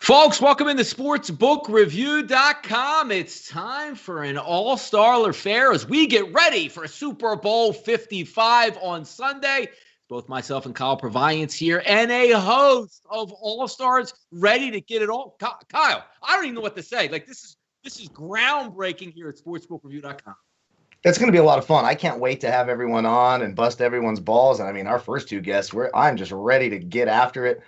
Folks, welcome into sportsbookreview.com. It's time for an all-star affair as we get ready for Super Bowl 55 on Sunday. Both myself and Kyle Purviance here and a host of all-stars ready to get it all. Kyle, I don't even know what to say. This is groundbreaking here at sportsbookreview.com. It's going to be a lot of fun. I can't wait to have everyone on and bust everyone's balls. And I mean, our first two guests, I'm just ready to get after it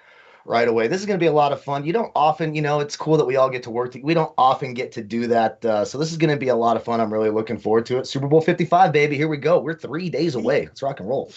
right away. This is going to be a lot of fun. You don't often, it's cool that we all get to work. We don't often get to do that. So this is going to be a lot of fun. I'm really looking forward to it. Super Bowl 55, baby. Here we go. We're 3 days away. Let's rock and roll.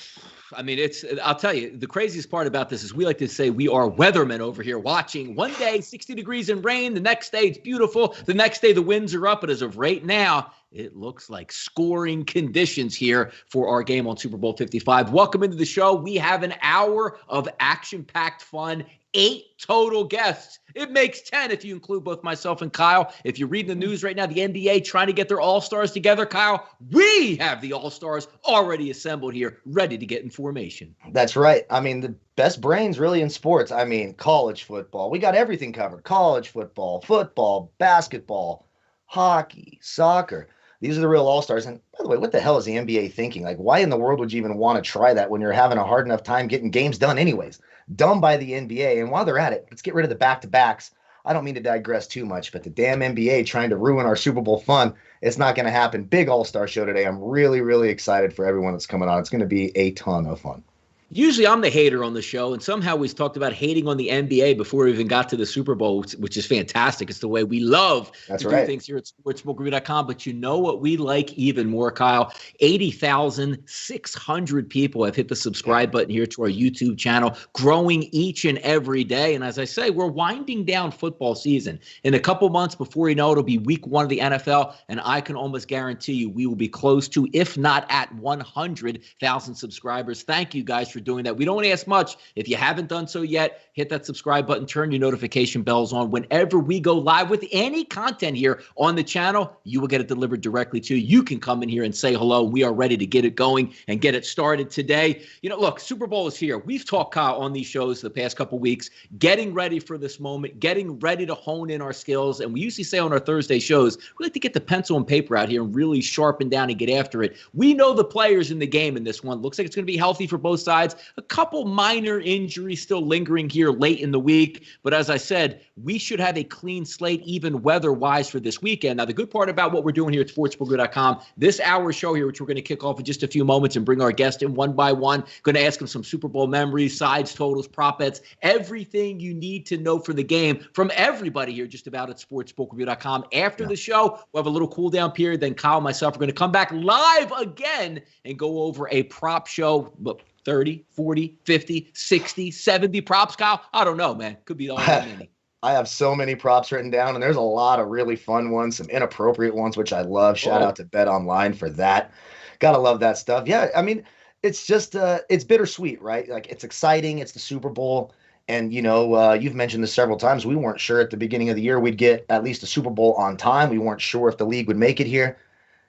I mean, I'll tell you, the craziest part about this is we like to say we are weathermen over here watching. One day, 60 degrees and rain. The next day, it's beautiful. The next day, the winds are up. But as of right now, it looks like scoring conditions here for our game on Super Bowl 55. Welcome into the show. We have an hour of action-packed fun. 8 total guests. It makes 10 if you include both myself and Kyle. If you're reading the news right now, the NBA trying to get their all-stars together, Kyle, we have the all-stars already assembled here, ready to get in formation. That's right. I mean, the best brains really in sports. I mean, college football. We got everything covered. College football, basketball, hockey, soccer. These are the real all-stars. And by the way, what the hell is the NBA thinking? Why in the world would you even want to try that when you're having a hard enough time getting games done anyways? Done by the NBA. And while they're at it, let's get rid of the back-to-backs. I don't mean to digress too much, but the damn NBA trying to ruin our Super Bowl fun, it's not going to happen. Big all-star show today. I'm really, really excited for everyone that's coming on. It's going to be a ton of fun. Usually I'm the hater on the show, and somehow we talked about hating on the NBA before we even got to the Super Bowl, which is fantastic. It's the way we love to do things here at sportsbookreview.com. But you know what we like even more, Kyle? 80,600 people have hit the subscribe button here to our YouTube channel, growing each and every day. And as I say, we're winding down football season. In a couple months, before you know it, it'll be week 1 of the NFL, and I can almost guarantee you we will be close to, if not at 100,000 subscribers. Thank you guys for doing that. We don't ask much. If you haven't done so yet, hit that subscribe button, turn your notification bells on. Whenever we go live with any content here on the channel, you will get it delivered directly to you. You can come in here and say hello. We are ready to get it going and get it started today. Look, Super Bowl is here. We've talked, Kyle, on these shows the past couple weeks, getting ready for this moment, getting ready to hone in our skills. And we usually say on our Thursday shows, we like to get the pencil and paper out here and really sharpen down and get after it. We know the players in the game in this one. Looks like it's going to be healthy for both sides. A couple minor injuries still lingering here late in the week. But as I said, we should have a clean slate, even weather-wise, for this weekend. Now, the good part about what we're doing here at sportsbookreview.com, this hour show here, which we're going to kick off in just a few moments and bring our guest in one by one, going to ask him some Super Bowl memories, sides, totals, prop bets, everything you need to know for the game from everybody here just about at sportsbookreview.com. After the show, we'll have a little cool-down period. Then Kyle and myself are going to come back live again and go over a prop show. Look, 30, 40, 50, 60, 70 props, Kyle? I don't know, man. Could be all that many. I have so many props written down, and there's a lot of really fun ones, some inappropriate ones, which I love. Shout out to Bet Online for that. Gotta love that stuff. Yeah, I mean, it's just, it's bittersweet, right? It's exciting. It's the Super Bowl. And, you've mentioned this several times. We weren't sure at the beginning of the year we'd get at least a Super Bowl on time. We weren't sure if the league would make it here.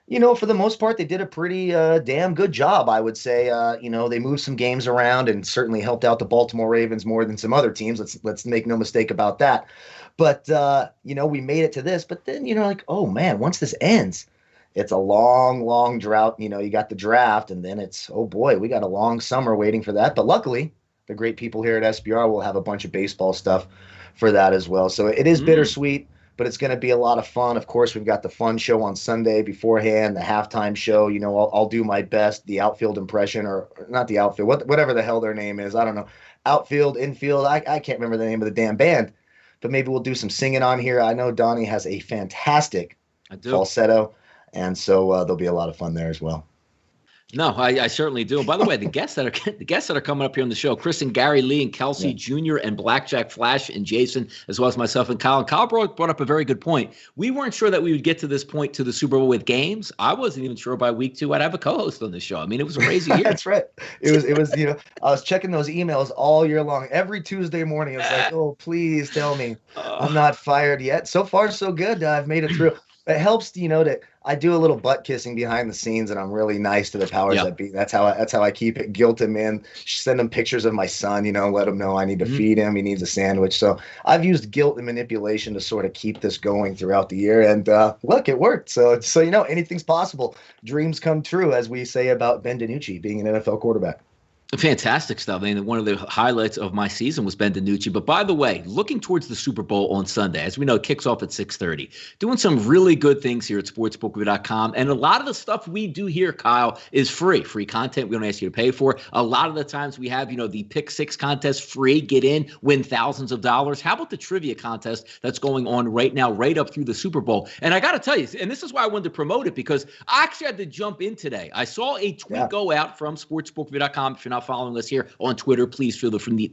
For the most part, they did a pretty damn good job, I would say. They moved some games around and certainly helped out the Baltimore Ravens more than some other teams. Let's make no mistake about that. But, we made it to this. But then, oh, man, once this ends, it's a long, long drought. You got the draft, and then it's, oh, boy, we got a long summer waiting for that. But luckily, the great people here at SBR will have a bunch of baseball stuff for that as well. So it is bittersweet. But it's going to be a lot of fun. Of course, we've got the fun show on Sunday beforehand, the halftime show. I'll do my best, the outfield impression, or not the outfield, whatever the hell their name is. I don't know. Outfield, infield, I can't remember the name of the damn band. But maybe we'll do some singing on here. I know Donnie has a fantastic falsetto, and so there'll be a lot of fun there as well. No, I certainly do. By the way, the guests that are coming up here on the show, Chris and Gary Lee and Kelsey Jr. and Blackjack Flash and Jason, as well as myself and Kyle. And Kyle brought up a very good point. We weren't sure that we would get to this point to the Super Bowl with games. I wasn't even sure by week 2 I'd have a co-host on the show. I mean, it was a crazy year. That's right. It was. I was checking those emails all year long. Every Tuesday morning, it was like, oh, please tell me I'm not fired yet. So far, so good. I've made it through. It helps, that I do a little butt kissing behind the scenes, and I'm really nice to the powers that be. That's how I keep it. Guilt him in, send him pictures of my son, let him know I need to feed him. He needs a sandwich. So I've used guilt and manipulation to sort of keep this going throughout the year. And look, it worked. So anything's possible. Dreams come true, as we say about Ben DiNucci being an NFL quarterback. Fantastic stuff. I mean, one of the highlights of my season was Ben DiNucci. But by the way, looking towards the Super Bowl on Sunday, as we know, it kicks off at 6:30. Doing some really good things here at sportsbook.com. And a lot of the stuff we do here, Kyle, is free. Free content we don't ask you to pay for. A lot of the times we have, the Pick Six contest free. Get in, win thousands of dollars. How about the trivia contest that's going on right now, right up through the Super Bowl? And I got to tell you, and this is why I wanted to promote it, because I actually had to jump in today. I saw a tweet go out from sportsbook.com. If you're not following us here on Twitter, please feel free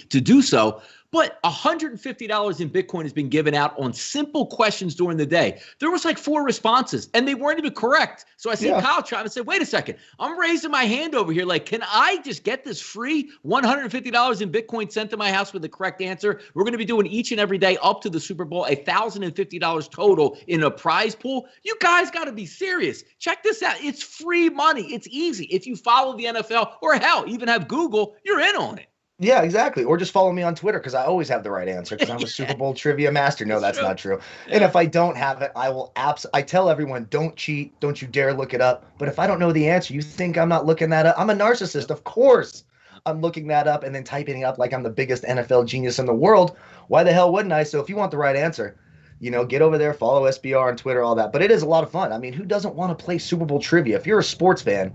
to do so. But $150 in Bitcoin has been given out on simple questions during the day. There was like 4 responses, and they weren't even correct. So I see Kyle trying to say, wait a second, I'm raising my hand over here. Like, can I just get this free $150 in Bitcoin sent to my house with the correct answer? We're going to be doing each and every day up to the Super Bowl, $1,050 total in a prize pool. You guys got to be serious. Check this out. It's free money. It's easy. If you follow the NFL, or hell, even have Google, you're in on it. Yeah, exactly. Or just follow me on Twitter, because I always have the right answer, because I'm a Super Bowl trivia master. No, that's not true. And if I don't have it, I tell everyone, don't cheat. Don't you dare look it up. But if I don't know the answer, you think I'm not looking that up? I'm a narcissist. Of course I'm looking that up and then typing it up like I'm the biggest NFL genius in the world. Why the hell wouldn't I? So if you want the right answer, get over there, follow SBR on Twitter, all that. But it is a lot of fun. I mean, who doesn't want to play Super Bowl trivia? If you're a sports fan,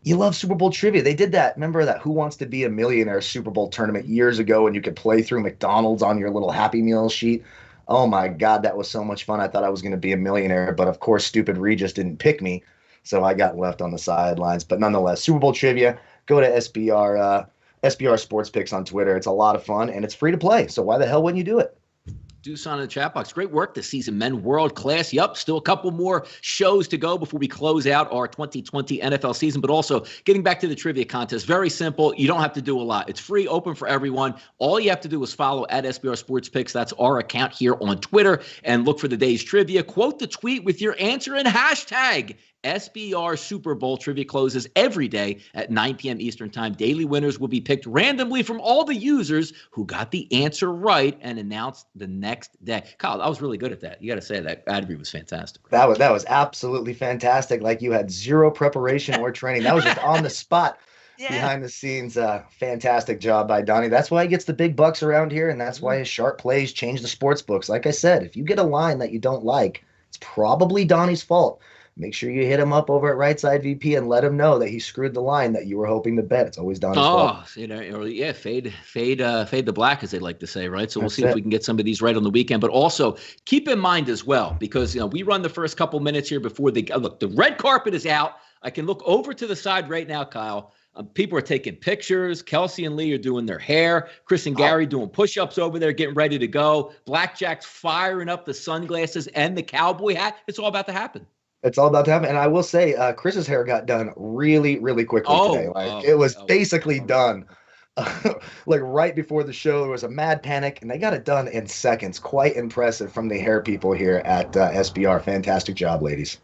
you love Super Bowl trivia. They did that. Remember that Who Wants to Be a Millionaire Super Bowl tournament years ago, and you could play through McDonald's on your little Happy Meal sheet? Oh my God, that was so much fun. I thought I was going to be a millionaire, but of course, stupid Regis didn't pick me, so I got left on the sidelines. But nonetheless, Super Bowl trivia, go to SBR Sports Picks on Twitter. It's a lot of fun, and it's free to play, so why the hell wouldn't you do it? Do sign in the chat box. Great work this season, men. World class. Yep, still a couple more shows to go before we close out our 2020 NFL season. But also, getting back to the trivia contest, very simple. You don't have to do a lot. It's free, open for everyone. All you have to do is follow at SBR Sports Picks. That's our account here on Twitter. And look for the day's trivia. Quote the tweet with your answer and hashtag SBR Super Bowl. Trivia closes every day at 9 p.m. Eastern Time. Daily winners will be picked randomly from all the users who got the answer right and announced the next day. Kyle, I was really good at that. You got to say that ad read was fantastic. That was absolutely fantastic. Like, you had zero preparation or training. That was just on the spot. Behind the scenes. Fantastic job by Donnie. That's why he gets the big bucks around here, and that's why his sharp plays change the sports books. Like I said, if you get a line that you don't like, it's probably Donnie's fault. Make sure you hit him up over at RightSide VP and let him know that he screwed the line that you were hoping to bet. It's always Donnie's fault. Fade the black, as they like to say, right? So we'll see if we can get some of these right on the weekend. But also keep in mind as well, because we run the first couple minutes here before look. The red carpet is out. I can look over to the side right now, Kyle. People are taking pictures. Kelsey and Lee are doing their hair. Chris and Gary doing push-ups over there, getting ready to go. Blackjack's firing up the sunglasses and the cowboy hat. It's all about to happen. It's all about to happen. And I will say, Chris's hair got done really, really quickly today. It was basically done. Like right before the show, there was a mad panic, and they got it done in seconds. Quite impressive from the hair people here at SBR. Fantastic job, ladies.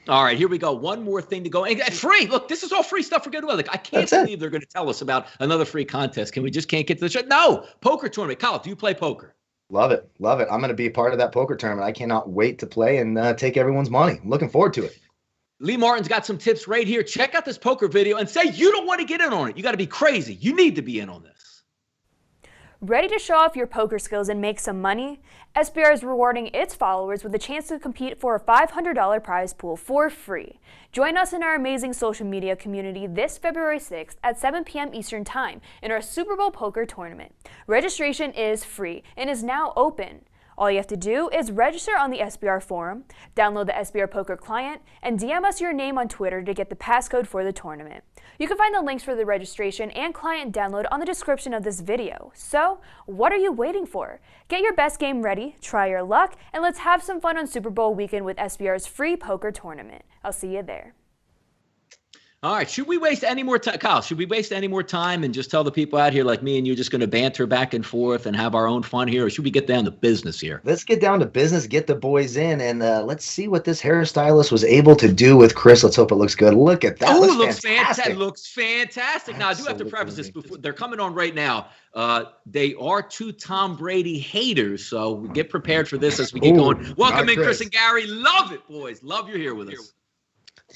All right, here we go. One more thing to go. And free. Look, this is all free stuff. Forget about it. I can't believe they're going to tell us about another free contest. Can't get to the show? No. Poker tournament. Kyle, do you play poker? Love it. Love it. I'm going to be a part of that poker tournament. I cannot wait to play and take everyone's money. I'm looking forward to it. Lee Martin's got some tips right here. Check out this poker video and say you don't want to get in on it. You got to be crazy. You need to be in on this. Ready to show off your poker skills and make some money? SBR is rewarding its followers with a chance to compete for a $500 prize pool for free. Join us in our amazing social media community this February 6th at 7 p.m. Eastern Time in our Super Bowl poker tournament. Registration is free and is now open. All you have to do is register on the SBR forum, download the SBR Poker client, and DM us your name on Twitter to get the passcode for the tournament. You can find the links for the registration and client download on the description of this video. So, what are you waiting for? Get your best game ready, try your luck, and let's have some fun on Super Bowl weekend with SBR's free poker tournament. I'll see you there. All right. Should we waste any more time, Kyle? Should we waste any more time and just tell the people out here like me and you just going to banter back and forth and have our own fun here, or should we get down to business here? Let's get down to business, get the boys in, and let's see what this hairstylist was able to do with Chris. Let's hope it looks good. Look at that. Oh, looks fantastic. That looks fantastic. Now, I do have to preface this before they're coming on right now. They are two Tom Brady haters, so get prepared for this as we get going. Welcome in, Chris and Gary. Love it, boys. Love you're here with us.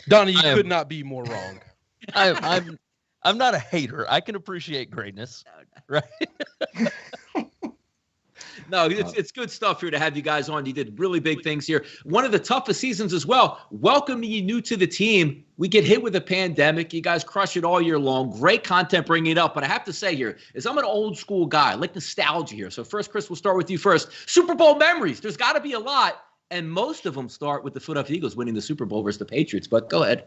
Donnie, you could not be more wrong. I'm not a hater. I can appreciate greatness, right? No, it's good stuff here to have you guys on. You did really big things here. One of the toughest seasons as well. Welcoming you new to the team. We get hit with a pandemic. You guys crush it all year long. Great content bringing it up. But I have to say here is I'm an old school guy. I like nostalgia here. So first, Chris, we'll start with you first. Super Bowl memories. There's got to be a lot. And most of them start with the Philadelphia Eagles winning the Super Bowl versus the Patriots. But go ahead.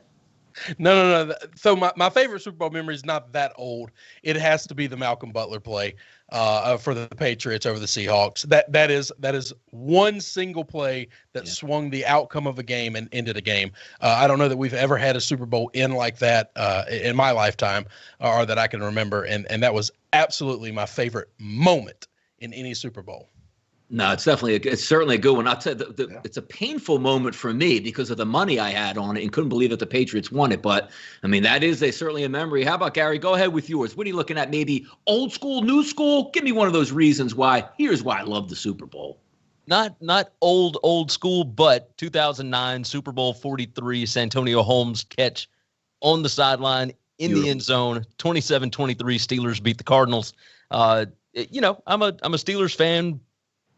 No. So my favorite Super Bowl memory is not that old. It has to be the Malcolm Butler play for the Patriots over the Seahawks. That is one single play that swung the outcome of a game and ended a game. I don't know that we've ever had a Super Bowl end like that in my lifetime or that I can remember. And that was absolutely my favorite moment in any Super Bowl. No, it's certainly a good one. I'll tell you, it's a painful moment for me because of the money I had on it and couldn't believe that the Patriots won it. But, I mean, that is certainly a memory. How about, Gary? Go ahead with yours. What are you looking at? Maybe old school, new school? Give me one of those reasons why. Here's why I love the Super Bowl. Not old school, but 2009 Super Bowl 43, Santonio Holmes catch on the sideline in the end zone. 27-23, Steelers beat the Cardinals. I'm a Steelers fan.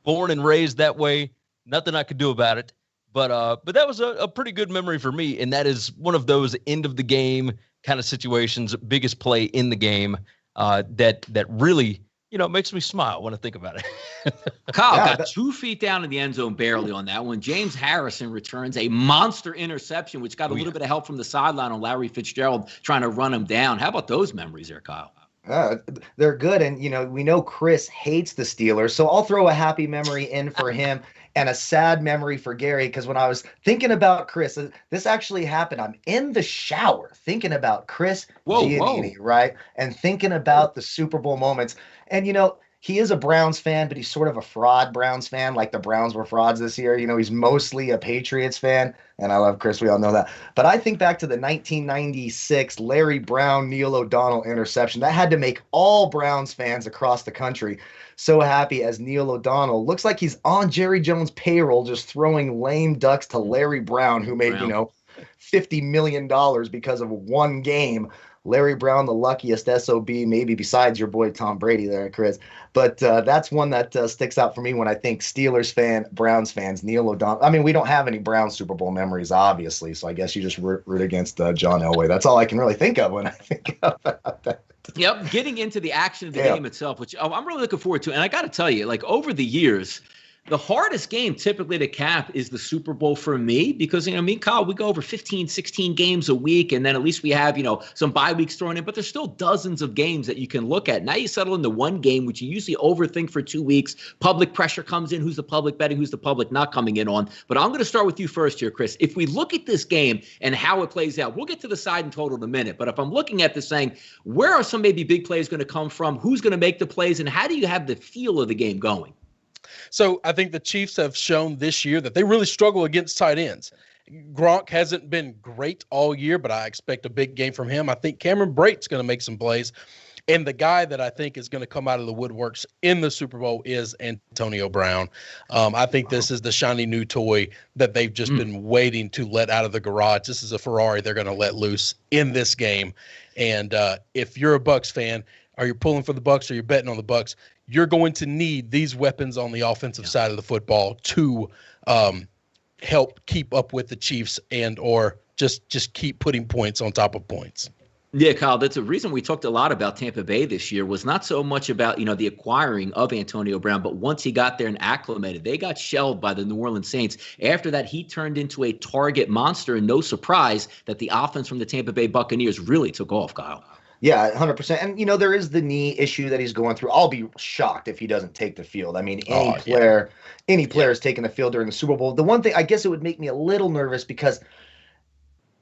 Born and raised that way, nothing I could do about it. But that was a pretty good memory for me, and that is one of those end of the game kind of situations, biggest play in the game that really makes me smile when I think about it. Kyle got 2 feet down in the end zone barely on that one. James Harrison returns a monster interception, which got a little bit of help from the sideline on Larry Fitzgerald trying to run him down. How about those memories there, Kyle? They're good. And, we know Chris hates the Steelers, so I'll throw a happy memory in for him and a sad memory for Gary, because when I was thinking about Chris, this actually happened. I'm in the shower thinking about Chris Giannini, right? And thinking about the Super Bowl moments. And, he is a Browns fan, but he's sort of a fraud Browns fan, like the Browns were frauds this year. He's mostly a Patriots fan, and I love Chris. We all know that. But I think back to the 1996 Larry Brown, Neil O'Donnell interception. That had to make all Browns fans across the country so happy, as Neil O'Donnell looks like he's on Jerry Jones' payroll just throwing lame ducks to Larry Brown, who made, $50 million because of one game. Larry Brown, the luckiest SOB, maybe besides your boy Tom Brady there, Chris. But that's one that sticks out for me when I think Steelers fan, Browns fans, Neil O'Donnell. I mean, we don't have any Browns Super Bowl memories, obviously, so I guess you just root against John Elway. That's all I can really think of when I think about that. Yep, getting into the action of the game itself, which I'm really looking forward to. And I got to tell you, like over the years, the hardest game typically to cap is the Super Bowl for me because, me and Kyle, we go over 15, 16 games a week, and then at least we have, some bye weeks thrown in, but there's still dozens of games that you can look at. Now you settle into one game, which you usually overthink for 2 weeks. Public pressure comes in. Who's the public betting? Who's the public not coming in on? But I'm going to start with you first here, Chris. If we look at this game and how it plays out, we'll get to the side and total in a minute. But if I'm looking at this saying, where are some maybe big plays going to come from? Who's going to make the plays? And how do you have the feel of the game going? So I think the Chiefs have shown this year that they really struggle against tight ends. Gronk hasn't been great all year, but I expect a big game from him. I think Cameron Brate's going to make some plays. And the guy that I think is going to come out of the woodworks in the Super Bowl is Antonio Brown. I think this is the shiny new toy that they've just been waiting to let out of the garage. This is a Ferrari they're going to let loose in this game. And if you're a Bucs fan, or you're pulling for the Bucs or you're betting on the Bucs, you're going to need these weapons on the offensive side of the football to help keep up with the Chiefs and or just keep putting points on top of points. Yeah, Kyle, that's a reason we talked a lot about Tampa Bay this year was not so much about, the acquiring of Antonio Brown, but once he got there and acclimated, they got shelled by the New Orleans Saints. After that, he turned into a target monster, and no surprise that the offense from the Tampa Bay Buccaneers really took off, Kyle. Yeah, 100%. And, there is the knee issue that he's going through. I'll be shocked if he doesn't take the field. I mean, any player is taking the field during the Super Bowl. The one thing, I guess it would make me a little nervous because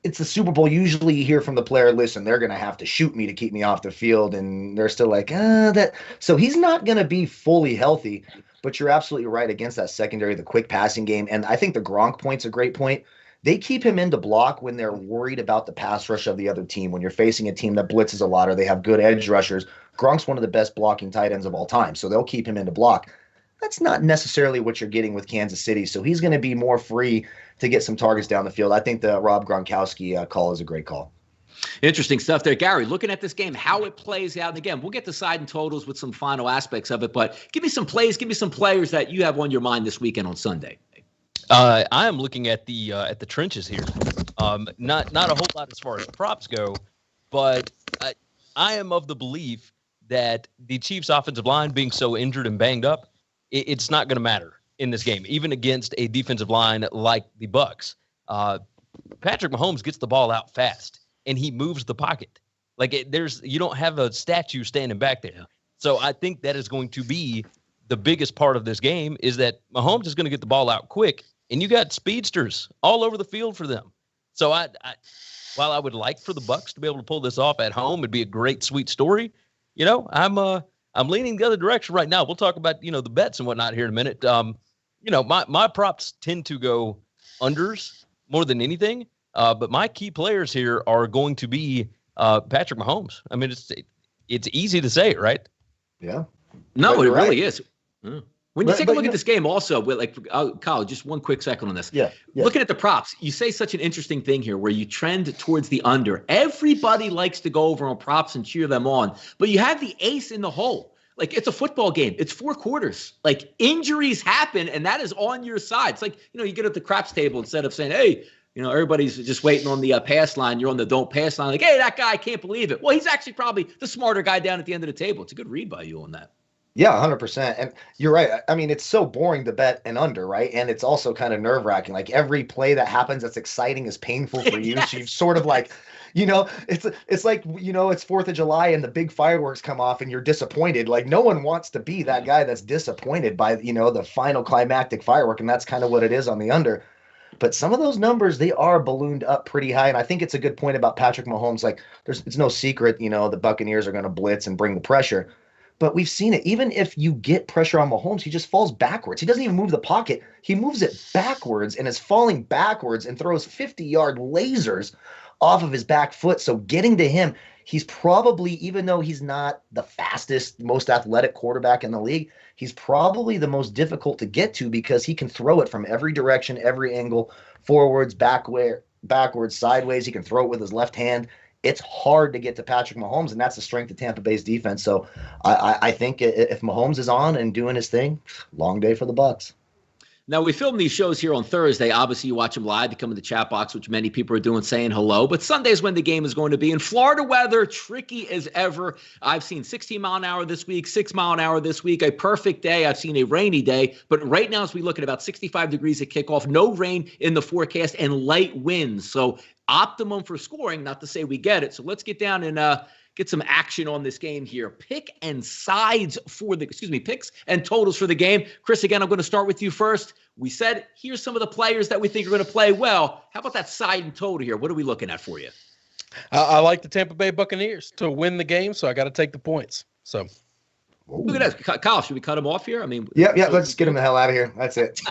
it's the Super Bowl. Usually you hear from the player, listen, they're going to have to shoot me to keep me off the field. And they're still like, that. So he's not going to be fully healthy. But you're absolutely right against that secondary, the quick passing game. And I think the Gronk point's a great point. They keep him into block when they're worried about the pass rush of the other team. When you're facing a team that blitzes a lot or they have good edge rushers, Gronk's one of the best blocking tight ends of all time. So they'll keep him into block. That's not necessarily what you're getting with Kansas City. So he's going to be more free to get some targets down the field. I think the Rob Gronkowski call is a great call. Interesting stuff there. Gary, looking at this game, how it plays out. And again, we'll get to side and totals with some final aspects of it, but give me some plays, give me some players that you have on your mind this weekend on Sunday. I am looking at the trenches here. Not a whole lot as far as props go, but I am of the belief that the Chiefs' offensive line being so injured and banged up, it's not going to matter in this game, even against a defensive line like the Bucs. Patrick Mahomes gets the ball out fast, and he moves the pocket. Like you don't have a statue standing back there. So I think that is going to be the biggest part of this game, is that Mahomes is going to get the ball out quick, and you got speedsters all over the field for them. So while I would like for the Bucs to be able to pull this off at home, it'd be a great, sweet story. I'm leaning the other direction right now. We'll talk about, the bets and whatnot here in a minute. My props tend to go unders more than anything. But my key players here are going to be Patrick Mahomes. I mean, it's easy to say it, right? Yeah. No, it really is. When you take a look at this game also, Kyle, just one quick second on this. Yeah. Looking at the props, you say such an interesting thing here where you trend towards the under. Everybody likes to go over on props and cheer them on, but you have the ace in the hole. Like, it's a football game. It's 4 quarters. Like, injuries happen, and that is on your side. It's like, you get at the craps table instead of saying, hey, everybody's just waiting on the pass line. You're on the don't pass line. Like, hey, that guy, I can't believe it. Well, he's actually probably the smarter guy down at the end of the table. It's a good read by you on that. Yeah, 100%. And you're right. I mean, it's so boring to bet an under, right? And it's also kind of nerve-wracking. Like, every play that happens that's exciting is painful for you. Yes. So you've sort of like, it's like, it's 4th of July and the big fireworks come off and you're disappointed. Like, no one wants to be that guy that's disappointed by, the final climactic firework. And that's kind of what it is on the under. But some of those numbers, they are ballooned up pretty high. And I think it's a good point about Patrick Mahomes. Like, it's no secret, the Buccaneers are going to blitz and bring the pressure. But we've seen it. Even if you get pressure on Mahomes, he just falls backwards. He doesn't even move the pocket. He moves it backwards and is falling backwards and throws 50-yard lasers off of his back foot. So getting to him, he's probably, even though he's not the fastest, most athletic quarterback in the league, he's probably the most difficult to get to because he can throw it from every direction, every angle, forwards, backwards, sideways. He can throw it with his left hand. It's hard to get to Patrick Mahomes, and that's the strength of Tampa Bay's defense. So I think if Mahomes is on and doing his thing, long day for the Bucs. Now, we film these shows here on Thursday. Obviously, you watch them live. You come in the chat box, which many people are doing, saying hello. But Sunday's when the game is going to be. In Florida weather, tricky as ever. I've seen 16 mile an hour this week, 6 mile an hour this week, a perfect day. I've seen a rainy day. But right now, as we look at about 65 degrees at kickoff, no rain in the forecast, and light winds. So optimum for scoring, not to say we get it. So let's get down and get some action on this game here. Picks and totals for the game. Chris, again, I'm going to start with you first. We said, here's some of the players that we think are going to play well. How about that side and total here? What are we looking at for you? I like the Tampa Bay Buccaneers to win the game, so I got to take the points. So look at that. Kyle, should we cut him off here? I mean, yeah, let's get him the hell out of here. That's it.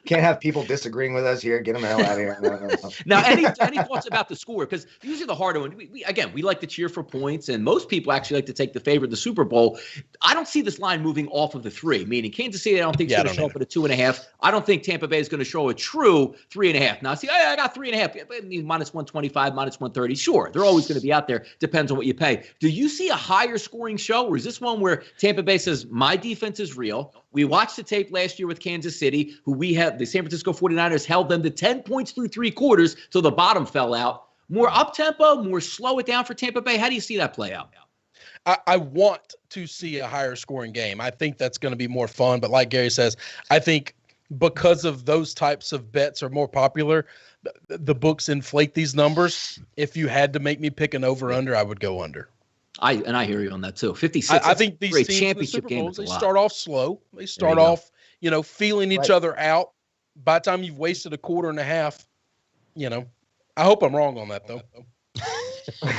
Can't have people disagreeing with us here. Get him the hell out of here. No. Now, any thoughts about the score? Because usually the harder one, we like to cheer for points, and most people actually like to take the favorite, the Super Bowl. I don't see this line moving off of the 3, meaning Kansas City, I don't think is going to show up at a 2.5. I don't think Tampa Bay is going to show a true 3.5. Now, see, I got 3.5, minus 125, minus 130. Sure, they're always going to be out there. Depends on what you pay. Do you see a higher scoring show, or is this one where Tampa Bay says, my defense is real? We watched the tape last year with Kansas City, who we had, the San Francisco 49ers held them to 10 points through 3 quarters till the bottom fell out. More up-tempo, more slow it down for Tampa Bay? How do you see that play out? I want to see a higher scoring game. I think that's going to be more fun. But like Gary says, I think because of those types of bets are more popular, the books inflate these numbers. If you had to make me pick an over-under, I would go under. I hear you on that too. 56. I think these teams championship in the Super Bowls, games, they start off slow. They start off, feeling each other out. By the time you've wasted a quarter and a half, I hope I'm wrong on that, though.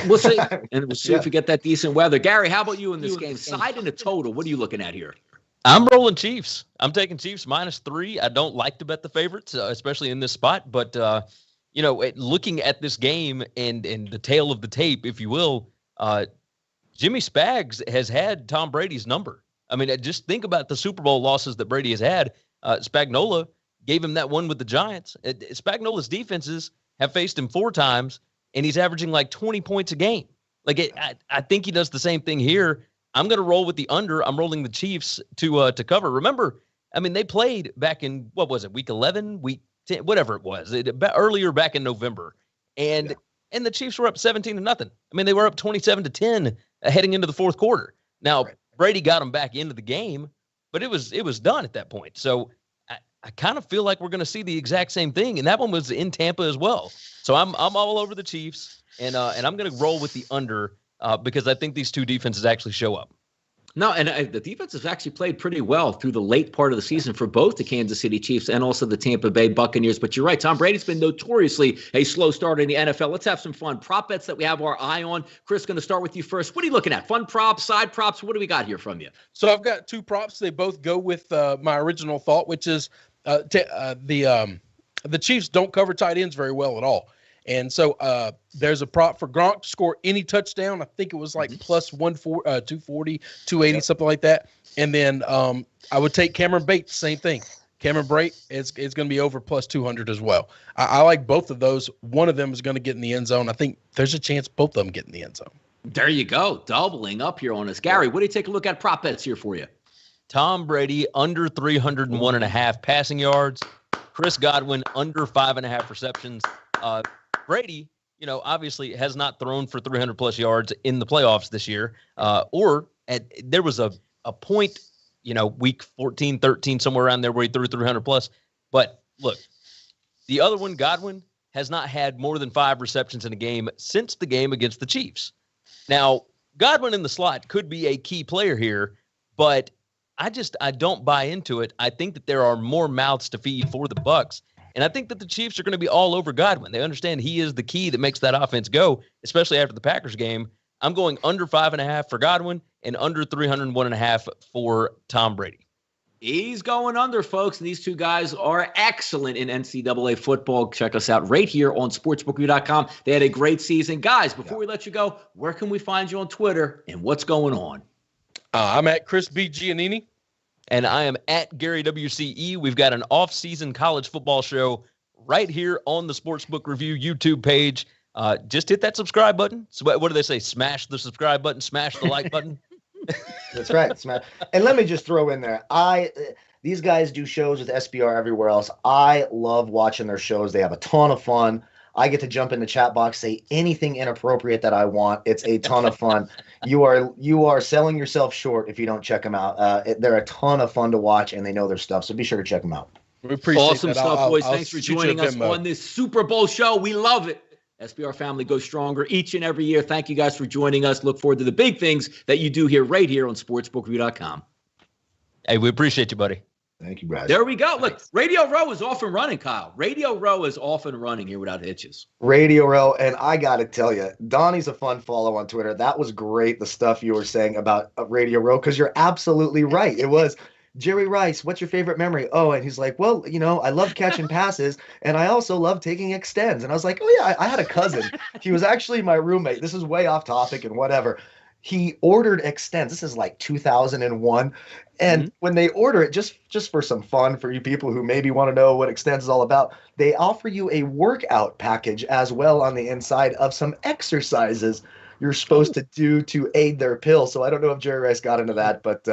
We'll see. And we'll see if we get that decent weather. Gary, how about you in this game? Side and a total. What are you looking at here? I'm rolling Chiefs. I'm taking Chiefs -3. I don't like to bet the favorites, especially in this spot. But, looking at this game and the tail of the tape, if you will, Jimmy Spags has had Tom Brady's number. I mean, just think about the Super Bowl losses that Brady has had. Spagnuolo gave him that one with the Giants. Spagnuolo's defenses have faced him 4 times, and he's averaging like 20 points a game. I think he does the same thing here. I'm going to roll with the under. I'm rolling the Chiefs to cover. Remember, I mean, they played back in, what was it, week 11, week 10, whatever it was, earlier back in November. And the Chiefs were up 17-0. I mean, they were up 27-10 heading into the fourth quarter. Now, Brady got them back into the game, but it was done at that point. So I kind of feel like we're going to see the exact same thing, and that one was in Tampa as well. So I'm all over the Chiefs, and I'm going to roll with the under because I think these two defenses actually show up. No, and the defense has actually played pretty well through the late part of the season for both the Kansas City Chiefs and also the Tampa Bay Buccaneers. But you're right, Tom Brady's been notoriously a slow starter in the NFL. Let's have some fun. Prop bets that we have our eye on. Chris, going to start with you first. What are you looking at? Fun props, side props? What do we got here from you? So I've got 2 props. They both go with my original thought, which is the Chiefs don't cover tight ends very well at all. And so there's a prop for Gronk to score any touchdown. I think it was like plus 240, 280, something like that. And then I would take Cameron Bates, same thing. Cameron Bates is going to be over plus 200 as well. I like both of those. One of them is going to get in the end zone. I think there's a chance both of them get in the end zone. There you go. Doubling up here on us. Gary, what do you take a look at prop bets here for you? Tom Brady under 301.5 passing yards. Chris Godwin under 5.5 receptions. Brady, obviously has not thrown for 300-plus yards in the playoffs this year. There was a point, week 14, 13, somewhere around there where he threw 300-plus. But, look, the other one, Godwin, has not had more than 5 receptions in a game since the game against the Chiefs. Now, Godwin in the slot could be a key player here, but I don't buy into it. I think that there are more mouths to feed for the Bucs. And I think that the Chiefs are going to be all over Godwin. They understand he is the key that makes that offense go, especially after the Packers game. I'm going under 5.5 for Godwin and under 301.5 for Tom Brady. He's going under, folks. And these two guys are excellent in NCAA football. Check us out right here on sportsbookreview.com. They had a great season. Guys, before we let you go, where can we find you on Twitter and what's going on? I'm at Chris B. Giannini. And I am at Gary WCE. We've got an off-season college football show right here on the Sportsbook Review YouTube page. Just hit that subscribe button. So what do they say? Smash the subscribe button, smash the like button. That's right. Smash. And let me just throw in there. These guys do shows with SBR everywhere else. I love watching their shows. They have a ton of fun. I get to jump in the chat box, say anything inappropriate that I want. It's a ton of fun. You are selling yourself short if you don't check them out. They're a ton of fun to watch, and they know their stuff. So be sure to check them out. We appreciate awesome that. stuff, boys. Thanks for joining us on this Super Bowl show. We love it. SBR family goes stronger each and every year. Thank you guys for joining us. Look forward to the big things that you do here right here on sportsbookreview.com. Hey, we appreciate you, buddy. Thank you, guys. There we go. Look, Radio Row is off and running, Kyle. Radio Row is off and running here without hitches. Radio Row, and I got to tell you, Donnie's a fun follow on Twitter. That was great, the stuff you were saying about Radio Row, because you're absolutely right. It was Jerry Rice, what's your favorite memory? Oh, and he's like, well, I love catching passes, and I also love taking extends. And I was like, oh, yeah, I had a cousin. He was actually my roommate. This is way off topic and whatever. He ordered extends. This is like 2001. And when they order it, just for some fun for you people who maybe want to know what extends is all about, they offer you a workout package as well on the inside of some exercises you're supposed to do to aid their pill. So I don't know if Jerry Rice got into that, but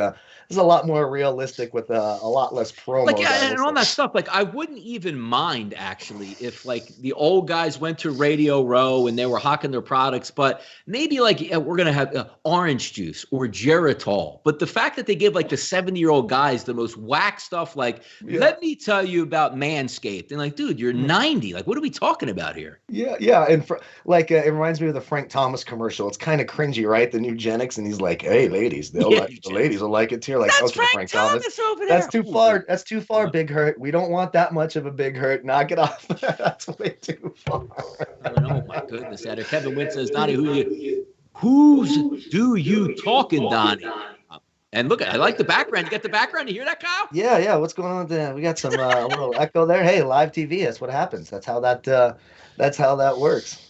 it's a lot more realistic with a lot less promo. Like, yeah, and all that stuff. Like, I wouldn't even mind actually if like the old guys went to Radio Row and they were hawking their products, but maybe like we're gonna have orange juice or Geritol. But the fact that they give like the 70-year-old guys the most whack stuff, like let me tell you about Manscaped, and like, dude, you're 90. Like, what are we talking about here? Yeah, and it reminds me of the Frank Thomas commercial commercial. It's kind of cringy, right? The Nugenics, and he's like, "Hey, ladies, the ladies will like it too." Like, That's okay, Frank Thomas, over there. that's too far. That's too far, Big Hurt. We don't want that much of a Big Hurt. Knock it off. That's way too far. Oh my goodness, Adder. Kevin Wynn says, Donnie, who's do you talking, Donnie? And look, I like the background. You got the background. You hear that, Kyle? Yeah. What's going on with that? We got some little echo there. Hey, live TV. That's what happens. That's how that works.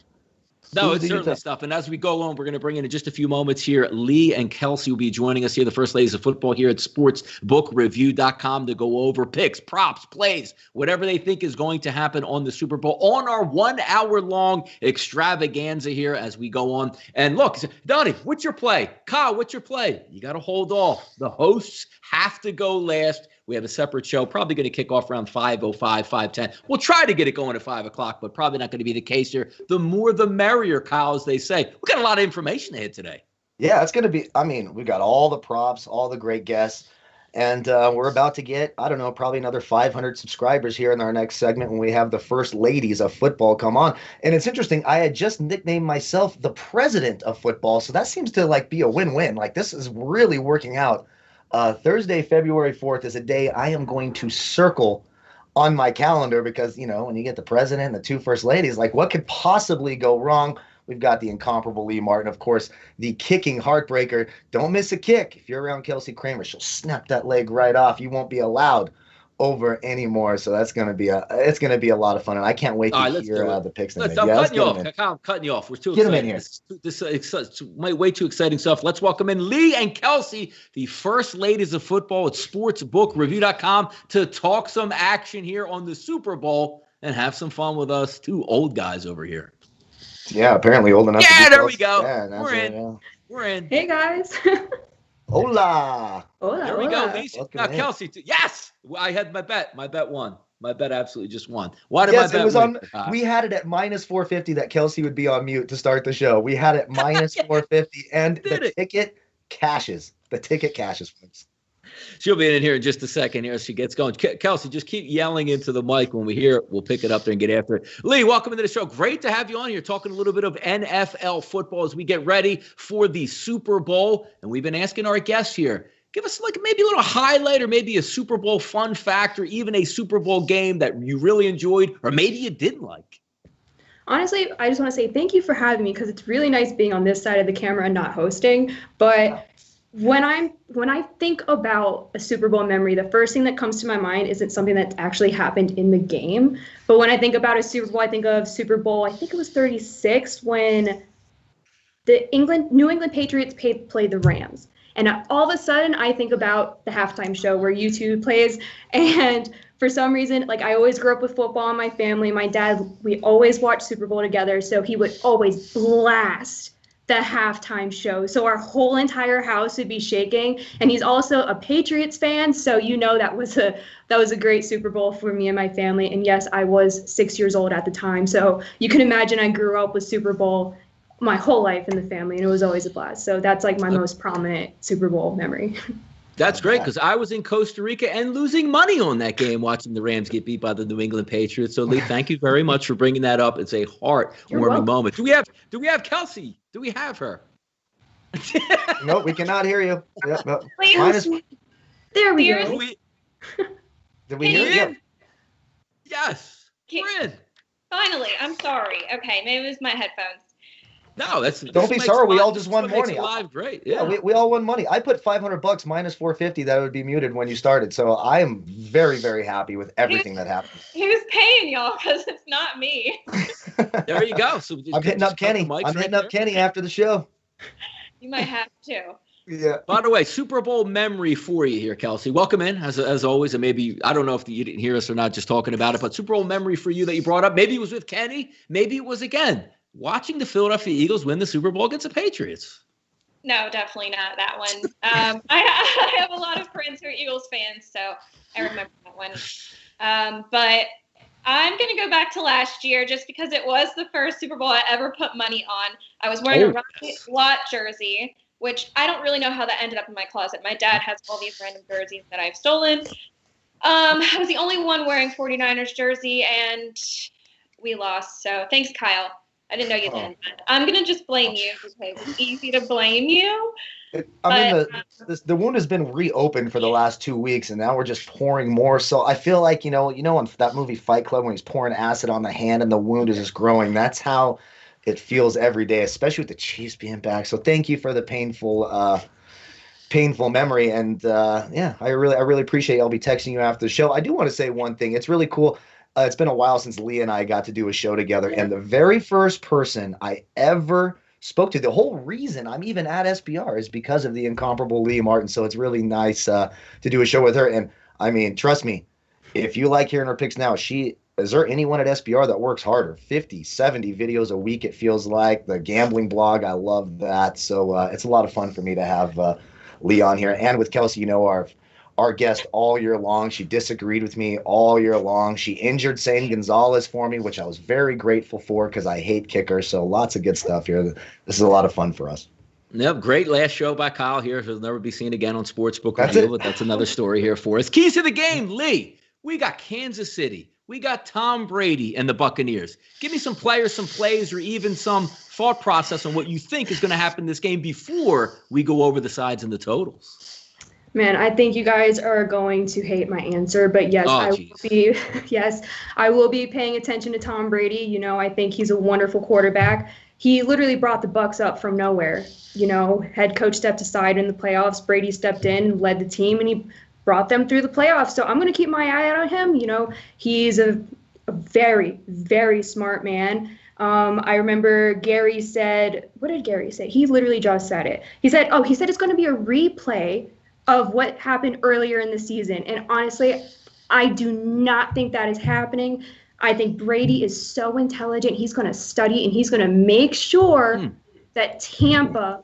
No, it's certainly stuff. And as we go on, we're going to bring in just a few moments here. Lee and Kelsey will be joining us here, the first ladies of football here at sportsbookreview.com, to go over picks, props, plays, whatever they think is going to happen on the Super Bowl on our 1 hour long extravaganza here as we go on. And look, Donnie, what's your play? Kyle, what's your play? You got to hold off. The hosts have to go last. We have a separate show, probably going to kick off around 5:05, 5:10. We'll try to get it going at 5 o'clock, but probably not going to be the case here. The more the merrier, Kyle, as they say. We got a lot of information ahead today. Yeah, it's going to be, we got all the props, all the great guests, and we're about to get, probably another 500 subscribers here in our next segment when we have the first ladies of football come on. And it's interesting, I had just nicknamed myself the president of football, so that seems to be a win-win. This is really working out. Thursday, February 4th is a day I am going to circle on my calendar because, when you get the president and the two first ladies, what could possibly go wrong? We've got the incomparable Lee Martin, of course, the kicking heartbreaker. Don't miss a kick. If you're around Kelsey Kramer, she'll snap that leg right off. You won't be allowed over anymore. So that's going to be it's going to be a lot of fun, and I can't wait to hear the picks. I'm cutting you off. We're too excited. Get him in here. This is way too exciting stuff. Let's welcome in Lee and Kelsey, the first ladies of football at sportsbookreview.com, to talk some action here on the Super Bowl and have some fun with us two old guys over here. Yeah, apparently old enough. Yeah, to be there close. we go. Yeah, We're in. Hey, guys. Hola. There we go. Now, Kelsey, yes, I had my bet. My bet won. My bet absolutely just won. Why did my bet win? We had it at minus 450 that Kelsey would be on mute to start the show. We had it minus 450, and the ticket cashes. The ticket cashes, folks. She'll be in here in just a second here as she gets going. Kelsey, just keep yelling into the mic. When we hear it, we'll pick it up there and get after it. Lee, welcome into the show. Great to have you on here talking a little bit of NFL football as we get ready for the Super Bowl. And we've been asking our guests here, give us maybe a little highlight or maybe a Super Bowl fun fact or even a Super Bowl game that you really enjoyed or maybe you didn't like. Honestly, I just want to say thank you for having me because it's really nice being on this side of the camera and not hosting. But when I think about a Super Bowl memory, the first thing that comes to my mind isn't something that actually happened in the game. But when I think about a Super Bowl, I think of Super Bowl, I think it was 36 when the New England Patriots played the Rams. And all of a sudden, I think about the halftime show where U2 plays. And for some reason, I always grew up with football in my family. My dad, we always watched Super Bowl together. So he would always blast the halftime show. So our whole entire house would be shaking. And he's also a Patriots fan. So that was a great Super Bowl for me and my family. And yes, I was 6 years old at the time. So you can imagine I grew up with Super Bowl my whole life in the family, and it was always a blast. So that's my most prominent Super Bowl memory. That's great because I was in Costa Rica and losing money on that game watching the Rams get beat by the New England Patriots. So Lee, thank you very much for bringing that up. It's a heart-warming moment. Do we have Kelsey? Do we have her? No, we cannot hear you. Yeah, There we go. Did we hear you? Yes. We're in. Finally. I'm sorry. Okay, maybe it was my headphones. No, don't be sorry. We all just won money. Live great. Yeah, we all won money. I put $500 minus 450 that would be muted when you started. So I am very, very happy with everything that happened. Who's paying y'all? Because it's not me. There you go. So I'm hitting up Kenny. Kenny after the show. You might have to. Yeah. By the way, Super Bowl memory for you here, Kelsey. Welcome in, as always. And maybe, I don't know if you didn't hear us or not just talking about it, but Super Bowl memory for you that you brought up. Maybe it was with Kenny. Maybe it was, again, watching the Philadelphia Eagles win the Super Bowl against the Patriots. No, definitely not that one. I have a lot of friends who are Eagles fans, so I remember that one. But I'm going to go back to last year just because it was the first Super Bowl I ever put money on. I was wearing a Rocket Lot jersey, which I don't really know how that ended up in my closet. My dad has all these random jerseys that I've stolen. I was the only one wearing 49ers jersey, and we lost. So thanks, Kyle. I didn't know you did. I'm gonna just blame you because it's easy to blame you. The wound has been reopened for the last 2 weeks, and now we're just pouring more. So I feel like in that movie Fight Club when he's pouring acid on the hand and the wound is just growing. That's how it feels every day, especially with the Chiefs being back. So thank you for the painful memory, and I really appreciate it. I'll be texting you after the show. I do want to say one thing. It's really cool. It's been a while since Leah and I got to do a show together, and the very first person I ever spoke to, the whole reason I'm even at SBR is because of the incomparable Leah Martin. So it's really nice to do a show with her. And I mean, trust me, if you like hearing her picks now, is there anyone at SBR that works harder? 50, 70 videos a week, it feels like. The gambling blog, I love that. So it's a lot of fun for me to have Lee on here. And with Kelsey, our guest all year long. She disagreed with me all year long. She injured Zane Gonzalez for me, which I was very grateful for because I hate kickers. So lots of good stuff here. This is a lot of fun for us. Yep, great last show by Kyle here. He'll never be seen again on Sportsbook Radio, but that's another story here for us. Keys to the game, Lee. We got Kansas City. We got Tom Brady and the Buccaneers. Give me some players, some plays, or even some thought process on what you think is going to happen in this game before we go over the sides and the totals. Man, I think you guys are going to hate my answer, but yes, I will be paying attention to Tom Brady. I think he's a wonderful quarterback. He literally brought the Bucs up from nowhere. Head coach stepped aside in the playoffs. Brady stepped in, led the team, and he brought them through the playoffs. So I'm going to keep my eye out on him. He's a very, very smart man. I remember Gary said, what did Gary say? He literally just said it. He said it's going to be a replay of what happened earlier in the season. And honestly, I do not think that is happening. I think Brady is so intelligent. He's going to study and he's going to make sure that Tampa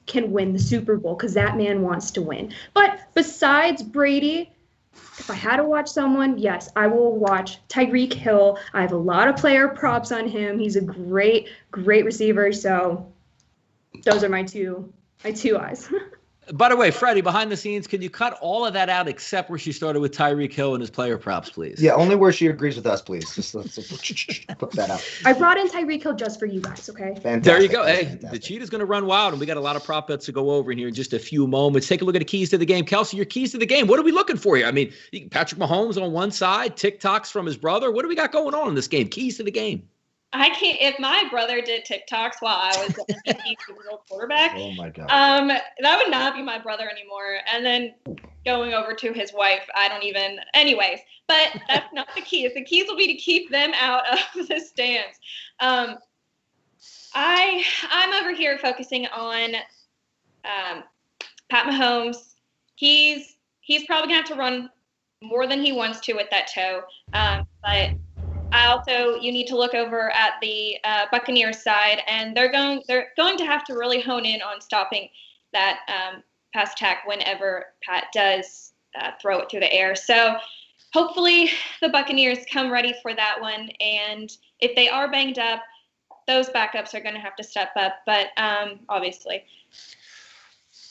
can win the Super Bowl because that man wants to win. But besides Brady, if I had to watch someone, yes, I will watch Tyreek Hill. I have a lot of player props on him. He's a great, great receiver. So those are my two eyes. By the way, Freddie, behind the scenes, can you cut all of that out except where she started with Tyreek Hill and his player props, please? Yeah, only where she agrees with us, please. Just let's put that out. I brought in Tyreek Hill just for you guys, okay? Fantastic. There you go. Hey, the cheetah's going to run wild, and we got a lot of prop bets to go over in here in just a few moments. Take a look at the keys to the game. Kelsey, your keys to the game. What are we looking for here? I mean, Patrick Mahomes on one side, TikToks from his brother. What do we got going on in this game? Keys to the game. I can't. If my brother did TikToks while I was an MVP Super Bowl quarterback, oh my god, that would not be my brother anymore. And then going over to his wife, I don't even. Anyways, but that's not the keys. The keys will be to keep them out of the stands. I'm over here focusing on Pat Mahomes. He's probably gonna have to run more than he wants to with that toe, but. You need to look over at the Buccaneers side, and they're going to have to really hone in on stopping that pass attack whenever Pat does throw it through the air. So hopefully the Buccaneers come ready for that one, and if they are banged up, those backups are going to have to step up. But obviously.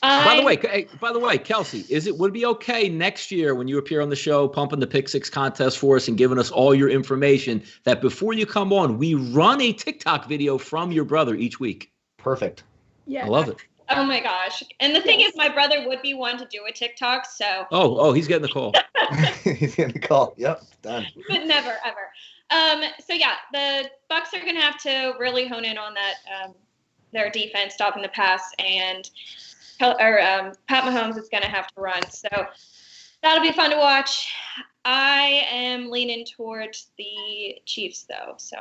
By the way, Kelsey, would it be okay next year when you appear on the show, pumping the Pick Six contest for us and giving us all your information, that before you come on, we run a TikTok video from your brother each week? Perfect. Yeah, I love it. Oh my gosh! And the thing is, my brother would be one to do a TikTok. So. Oh, he's getting the call. He's getting the call. Yep, done. But never ever. So yeah, the Bucs are going to have to really hone in on that their defense, stopping the pass, and. Pat Mahomes is going to have to run. So that'll be fun to watch. I am leaning towards the Chiefs, though. So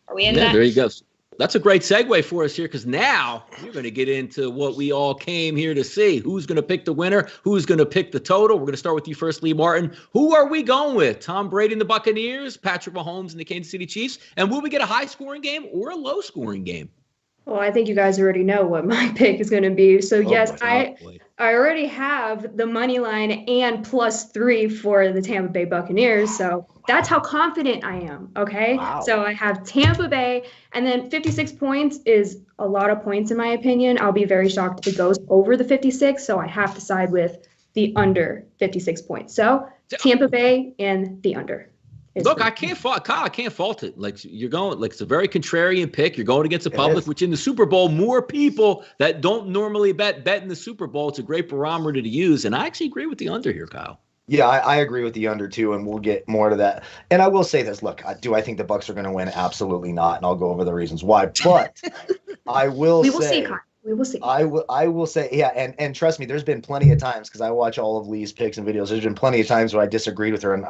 are we in that? There you go. That's a great segue for us here because now we're going to get into what we all came here to see. Who's going to pick the winner? Who's going to pick the total? We're going to start with you first, Lee Martin. Who are we going with? Tom Brady and the Buccaneers, Patrick Mahomes and the Kansas City Chiefs? And will we get a high-scoring game or a low-scoring game? Well, I think you guys already know what my pick is going to be. So, yes, I already have the money line and +3 for the Tampa Bay Buccaneers. So that's how confident I am, okay? Wow. So I have Tampa Bay, and then 56 points is a lot of points in my opinion. I'll be very shocked if it goes over the 56, so I have to side with the under 56 points. So Tampa Bay and the under. Look, I can't fault Kyle. I can't fault it. Like you're going, like it's a very contrarian pick. You're going against the public, which in the Super Bowl, more people that don't normally bet in the Super Bowl. It's a great barometer to use, and I actually agree with the under here, Kyle. Yeah, I agree with the under too, and we'll get more to that. And I will say this: look, do I think the Bucs are going to win? Absolutely not, and I'll go over the reasons why. But I will. We will see, Kyle. We will see. I will say, yeah, and trust me, there's been plenty of times because I watch all of Lee's picks and videos. There's been plenty of times where I disagreed with her, and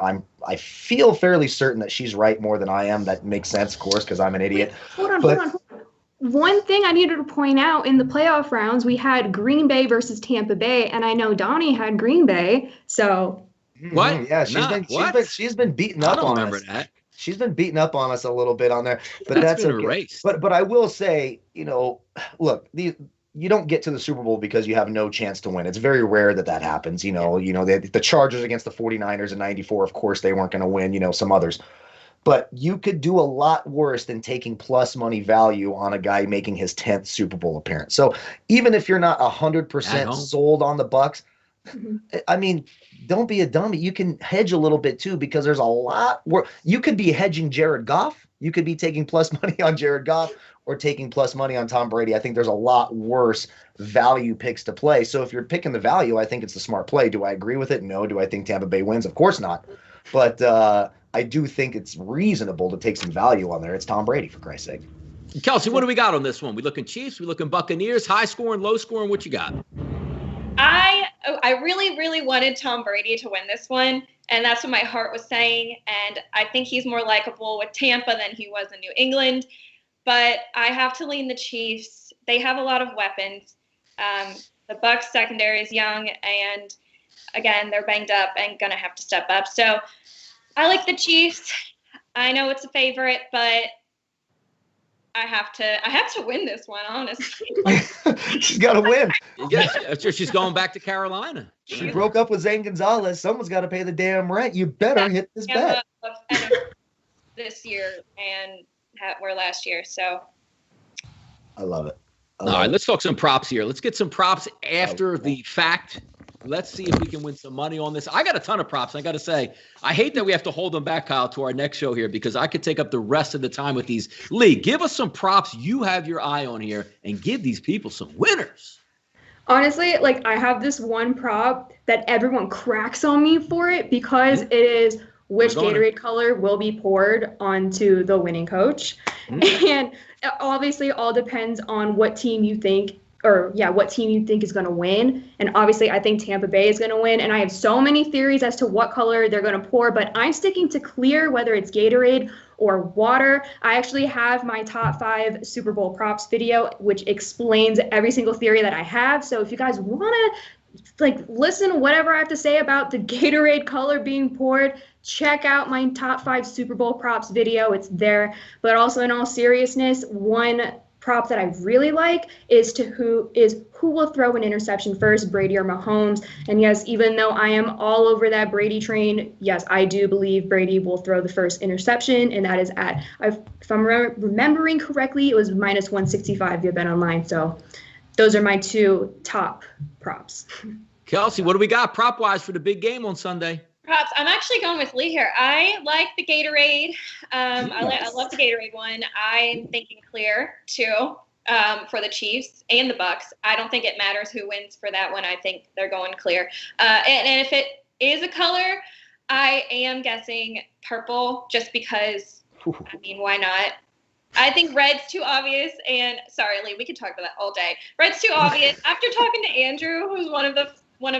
I feel fairly certain that she's right more than I am. That makes sense, of course, because I'm an idiot. Hold on. One thing I needed to point out in the playoff rounds, we had Green Bay versus Tampa Bay, and I know Donnie had Green Bay, so. What? Yeah, she's been beating up on us. I don't remember that. She's been beating up on us a little bit on there, but that's okay. But I will say, look, you don't get to the Super Bowl because you have no chance to win. It's very rare that happens. The Chargers against the 49ers in '94, of course, they weren't going to win. Some others. But you could do a lot worse than taking plus money value on a guy making his 10th Super Bowl appearance. So even if you're not 100% sold on the Bucs, I mean, don't be a dummy. You can hedge a little bit too, because there's a lot where you could be hedging Jared Goff. You could be taking plus money on Jared Goff or taking plus money on Tom Brady. I think there's a lot worse value picks to play. So if you're picking the value, I think it's the smart play. Do I agree with it? No. Do I think Tampa Bay wins? Of course not. But I do think it's reasonable to take some value on there. It's Tom Brady, for Christ's sake. Kelsey, what do we got on this one? We looking Chiefs? We looking Buccaneers? High scoring, low scoring? What you got? I really, really wanted Tom Brady to win this one, and that's what my heart was saying. And I think he's more likable with Tampa than he was in New England. But I have to lean the Chiefs. They have a lot of weapons. The Bucs secondary is young, and again, they're banged up and gonna have to step up. So I like the Chiefs. I know it's a favorite, but I have to win this one, honestly. She's got to win. Yeah, she's going back to Carolina. She broke up with Zane Gonzalez. Someone's got to pay the damn rent. You better hit this bet. This year and were last year, so. I love it. All right, let's talk some props here. Let's get some props after the fact. Let's see if we can win some money on this. I got a ton of props. I got to say, I hate that we have to hold them back, Kyle, to our next show here, because I could take up the rest of the time with these. Lee, give us some props you have your eye on here and give these people some winners. Honestly, I have this one prop that everyone cracks on me for it because it is which Gatorade color will be poured onto the winning coach. And obviously all depends on what team you think is going to win. And obviously, I think Tampa Bay is going to win. And I have so many theories as to what color they're going to pour, but I'm sticking to clear, whether it's Gatorade or water. I actually have my top 5 Super Bowl props video, which explains every single theory that I have. So if you guys want to listen to whatever I have to say about the Gatorade color being poured, check out my top 5 Super Bowl props video. It's there. But also, in all seriousness, one prop that I really like is who will throw an interception first, Brady or Mahomes. And yes, even though I am all over that Brady train, yes, I do believe Brady will throw the first interception, and that is if I'm remembering correctly, it was minus 165 via Bet Online. So those are my 2 top props. Kelsey, what do we got prop-wise for the big game on Sunday? Props. I'm actually going with Lee here. I like the Gatorade. I love the Gatorade one. I'm thinking clear too for the Chiefs and the Bucs. I don't think it matters who wins for that one. I think they're going clear. And if it is a color, I am guessing purple just because. I mean, why not? I think red's too obvious. And sorry, Lee, we could talk about that all day. Red's too obvious. After talking to Andrew, who's one of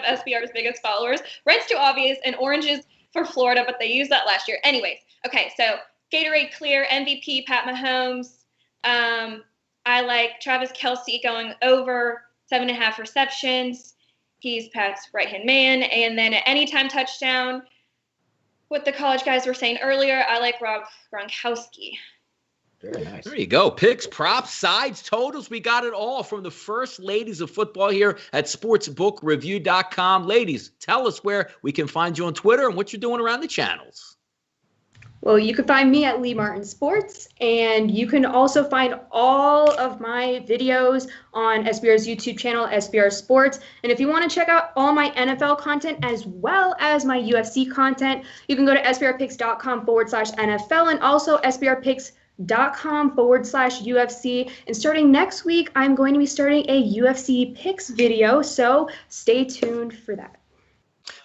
SBR's biggest followers, red's too obvious, and orange is for Florida, but they used that last year. Anyways, okay, so Gatorade clear, MVP, Pat Mahomes. I like Travis Kelce going over 7.5 receptions. He's Pat's right-hand man. And then at anytime touchdown, what the college guys were saying earlier, I like Rob Gronkowski. Very nice. There you go. Picks, props, sides, totals. We got it all from the first ladies of football here at sportsbookreview.com. Ladies, tell us where we can find you on Twitter and what you're doing around the channels. Well, you can find me at Lee Martin Sports, and you can also find all of my videos on SBR's YouTube channel, SBR Sports. And if you want to check out all my NFL content as well as my UFC content, you can go to sbrpicks.com/NFL and also sbrpicks.com/UFC. And starting next week, I'm going to be starting a UFC picks video, so stay tuned for that.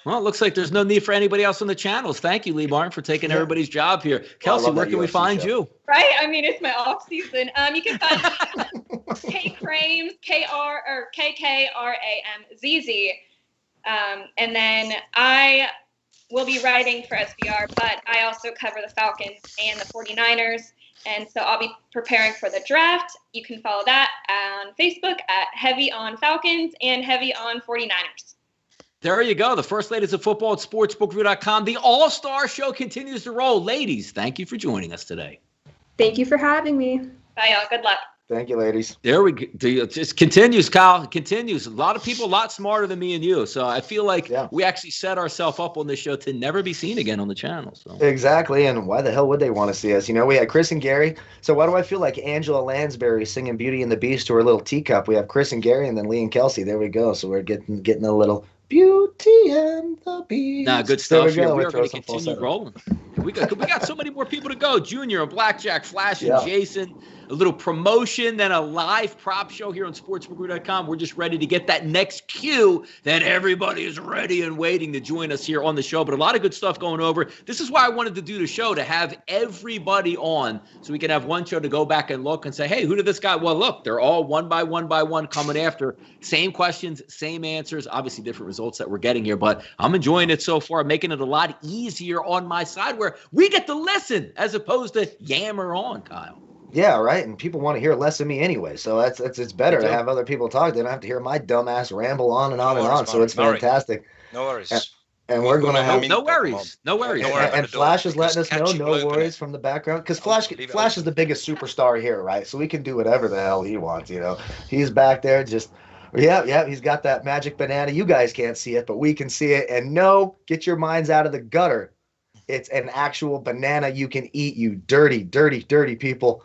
Well, it looks like there's no need for anybody else on the channels. Thank you, Lee Martin, for taking everybody's job here. Kelsey, where can we find you? Right? I mean, it's my off season. You can find K Krames, KKRAMZZ. And then I will be writing for SBR, but I also cover the Falcons and the 49ers. And so I'll be preparing for the draft. You can follow that on Facebook at Heavy on Falcons and Heavy on 49ers. There you go. The first ladies of football at sportsbookreview.com. The All-Star Show continues to roll. Ladies, thank you for joining us today. Thank you for having me. Bye, y'all. Good luck. Thank you, ladies. There we go. It just continues, Kyle. It continues. A lot of people a lot smarter than me and you. So I feel like we actually set ourselves up on this show to never be seen again on the channel. So. Exactly. And why the hell would they want to see us? You know, we had Chris and Gary. So why do I feel like Angela Lansbury singing Beauty and the Beast to her little teacup? We have Chris and Gary and then Lee and Kelsey. There we go. So we're getting a little Beauty and the Beast. Nah, good stuff here. We are going to continue rolling. We got so many more people to go. Junior and Blackjack, Flash and Jason. A little promotion, then a live prop show here on sportsbookreview.com. We're just ready to get that next cue that everybody is ready and waiting to join us here on the show. But a lot of good stuff going over. This is why I wanted to do the show, to have everybody on so we can have one show to go back and look and say, hey, who did this guy? Well, look, they're all one by one coming after. Same questions, same answers, obviously different results that we're getting here. But I'm enjoying it so far, making it a lot easier on my side where we get to listen as opposed to yammer on, Kyle. Yeah, right. And people want to hear less of me anyway. So it's better to have other people talk. They don't have to hear my dumbass ramble on and on and on. So it's fantastic. No worries. And we're going to have no worries. And Flash is letting us know no worries from the background because Flash is the biggest superstar here, right? So we can do whatever the hell he wants. You know, he's back there just. Yeah, he's got that magic banana. You guys can't see it, but we can see it. And no, get your minds out of the gutter. It's an actual banana you can eat, you dirty, dirty, dirty people.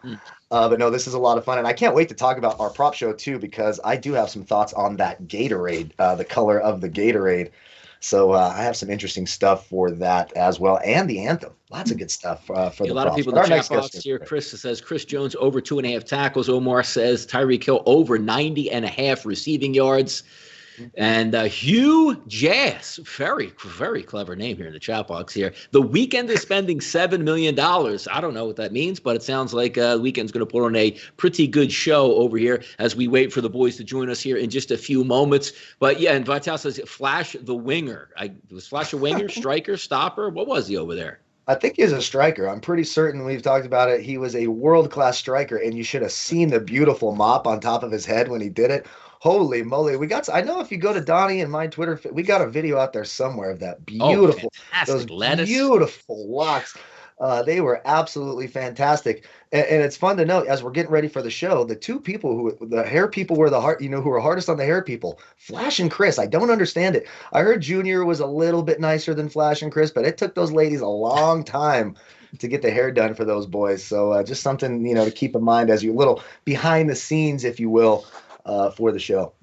But no, this is a lot of fun. And I can't wait to talk about our prop show, too, because I do have some thoughts on that Gatorade, the color of the Gatorade. So I have some interesting stuff for that as well. And the anthem. Lots of good stuff for the a lot of people in the chat box here. Chris says Chris Jones over 2.5 tackles. Omar says Tyreek Hill over 90.5 receiving yards. And Hugh Jass, very, very clever name here in the chat box here. The Weeknd is spending $7 million. I don't know what that means, but it sounds like Weeknd's going to put on a pretty good show over here as we wait for the boys to join us here in just a few moments. But yeah, and Vital says Flash the winger. Was Flash a winger, striker, stopper? What was he over there? I think he's a striker. I'm pretty certain we've talked about it. He was a world-class striker, and you should have seen the beautiful mop on top of his head when he did it. Holy moly. I know if you go to Donnie and my Twitter, we got a video out there somewhere of that beautiful, those lettuce. Beautiful locks. They were absolutely fantastic. And it's fun to note as we're getting ready for the show, the two people the hair people were who were hardest on the hair people, Flash and Chris. I don't understand it. I heard Junior was a little bit nicer than Flash and Chris, but it took those ladies a long time to get the hair done for those boys. So just something, to keep in mind as you little behind the scenes, if you will, for the show.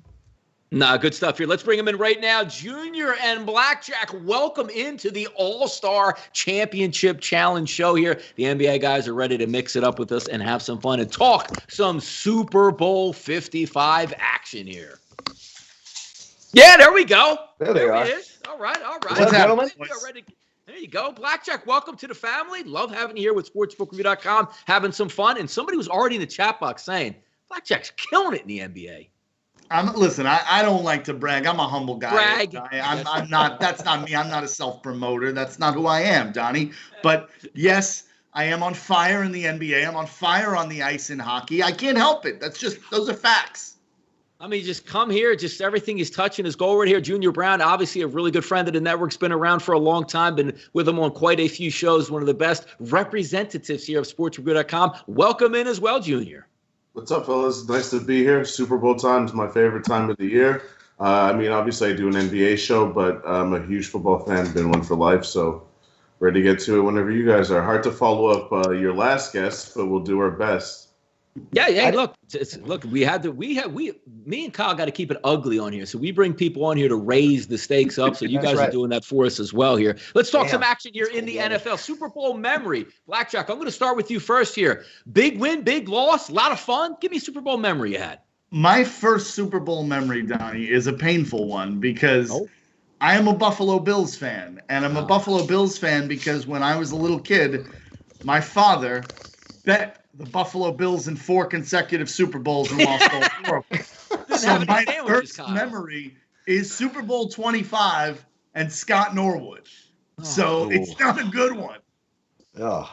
Nah, good stuff here. Let's bring them in right now. Junior and Blackjack, welcome into the All-Star Championship Challenge show here. The NBA guys are ready to mix it up with us and have some fun and talk some Super Bowl 55 action here. Yeah, there we go. There it is. All right. What's happening? There you go. Blackjack, welcome to the family. Love having you here with sportsbookreview.com, having some fun. And somebody was already in the chat box saying, Blackjack's killing it in the NBA. Listen, I don't like to brag. I'm a humble guy. Brag. I'm not. That's not me. I'm not a self-promoter. That's not who I am, Donnie. But yes, I am on fire in the NBA. I'm on fire on the ice in hockey. I can't help it. Those are facts. I mean, just come here. Just everything he's touching is gold right here. Junior Brown, obviously a really good friend of the network's been around for a long time. Been with him on quite a few shows. One of the best representatives here of sportsreview.com. Welcome in as well, Junior. What's up, fellas? Nice to be here. Super Bowl time is my favorite time of the year. Obviously I do an NBA show, but I'm a huge football fan, been one for life. So ready to get to it whenever you guys are. Hard to follow up your last guest, but we'll do our best. Yeah, look, me and Kyle got to keep it ugly on here. So we bring people on here to raise the stakes up. So you guys are doing that for us as well here. Let's talk some action here in the NFL. Super Bowl memory. Blackjack, I'm going to start with you first here. Big win, big loss, a lot of fun. Give me a Super Bowl memory you had. My first Super Bowl memory, Donnie, is a painful one because I am a Buffalo Bills fan. And I'm a Buffalo Bills fan because when I was a little kid, my father bet the Buffalo Bills in 4 consecutive Super Bowls and lost all 4 of them. So my first memory is Super Bowl 25 and Scott Norwood. So it's not a good one. Oh,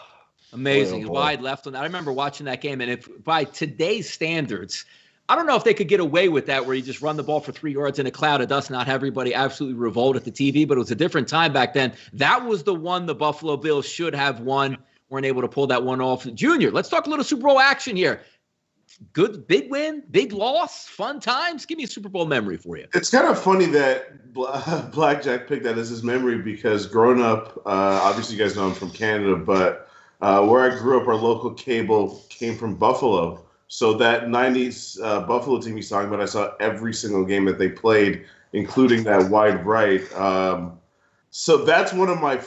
amazing. Wide left on that. I remember watching that game, and if by today's standards, I don't know if they could get away with that where you just run the ball for 3 yards in a cloud of dust, not have everybody absolutely revolt at the TV, but it was a different time back then. That was the one the Buffalo Bills should have won. Weren't able to pull that one off. Junior, let's talk a little Super Bowl action here. Good, big win, big loss, fun times. Give me a Super Bowl memory for you. It's kind of funny that Blackjack picked that as his memory because growing up, obviously you guys know I'm from Canada, but where I grew up, our local cable came from Buffalo. So that 90s Buffalo team he's talking about, I saw every single game that they played, including that wide right. So that's one of my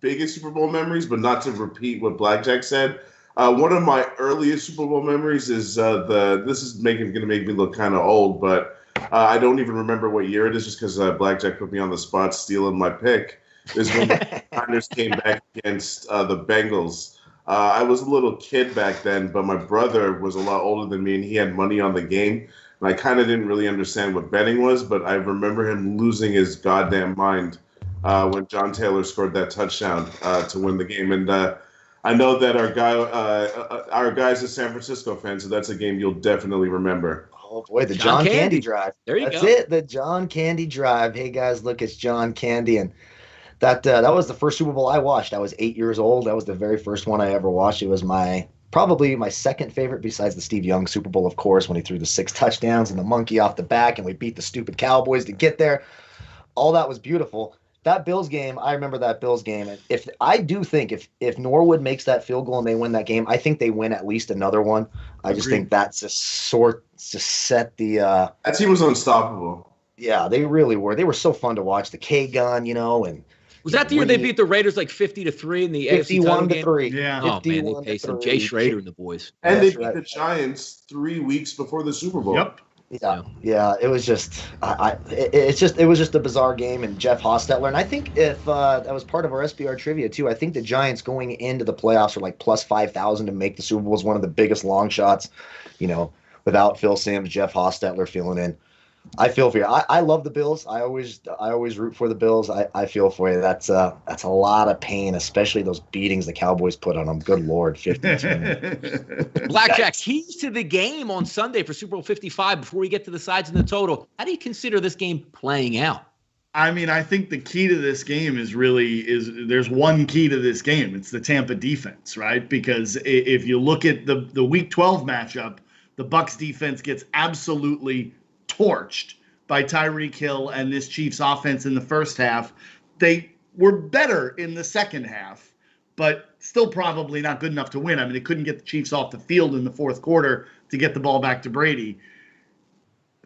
biggest Super Bowl memories, but not to repeat what Blackjack said. One of my earliest Super Bowl memories is this is going to make me look kind of old, but I don't even remember what year it is just because Blackjack put me on the spot stealing my pick. Is when the Niners came back against the Bengals. I was a little kid back then, but my brother was a lot older than me, and he had money on the game. And I kind of didn't really understand what betting was, but I remember him losing his goddamn mind when John Taylor scored that touchdown to win the game. And I know that our guy's a San Francisco fan, so that's a game you'll definitely remember. Oh, boy, the John Candy drive. There you go. That's it, the John Candy drive. Hey, guys, look, it's John Candy. And that was the first Super Bowl I watched. I was 8 years old. That was the very first one I ever watched. It was probably my second favorite besides the Steve Young Super Bowl, of course, when he threw the 6 touchdowns and the monkey off the back, and we beat the stupid Cowboys to get there. All that was beautiful. That Bills game, I remember that Bills game. And if Norwood makes that field goal and they win that game, I think they win at least another one. I just think that's just set the that team was unstoppable. Yeah, they really were. They were so fun to watch. The K gun, and was that the year they beat the Raiders like 50-3 in the AFC title game? 51-3. Yeah. Oh man, they paced them. Jay Schrader and the boys. And they beat the Giants 3 weeks before the Super Bowl. Yep. Yeah. It was just, it was just a bizarre game. And Jeff Hostetler, and I think if that was part of our SBR trivia too. I think the Giants going into the playoffs are like plus 5,000 to make the Super Bowl is one of the biggest long shots. Without Phil Simms, Jeff Hostetler filling in. I feel for you. I love the Bills. I always root for the Bills. I feel for you. That's a lot of pain, especially those beatings the Cowboys put on them. Good Lord, 52. Blackjack, keys to the game on Sunday for Super Bowl 55. Before we get to the sides and the total, how do you consider this game playing out? I mean, I think the key to this game is there's one key to this game. It's the Tampa defense, right? Because if you look at the Week 12 matchup, the Bucs defense gets absolutely torched by Tyreek Hill and this Chiefs offense in the first half. They were better in the second half, but still probably not good enough to win. I mean, they couldn't get the Chiefs off the field in the fourth quarter to get the ball back to Brady.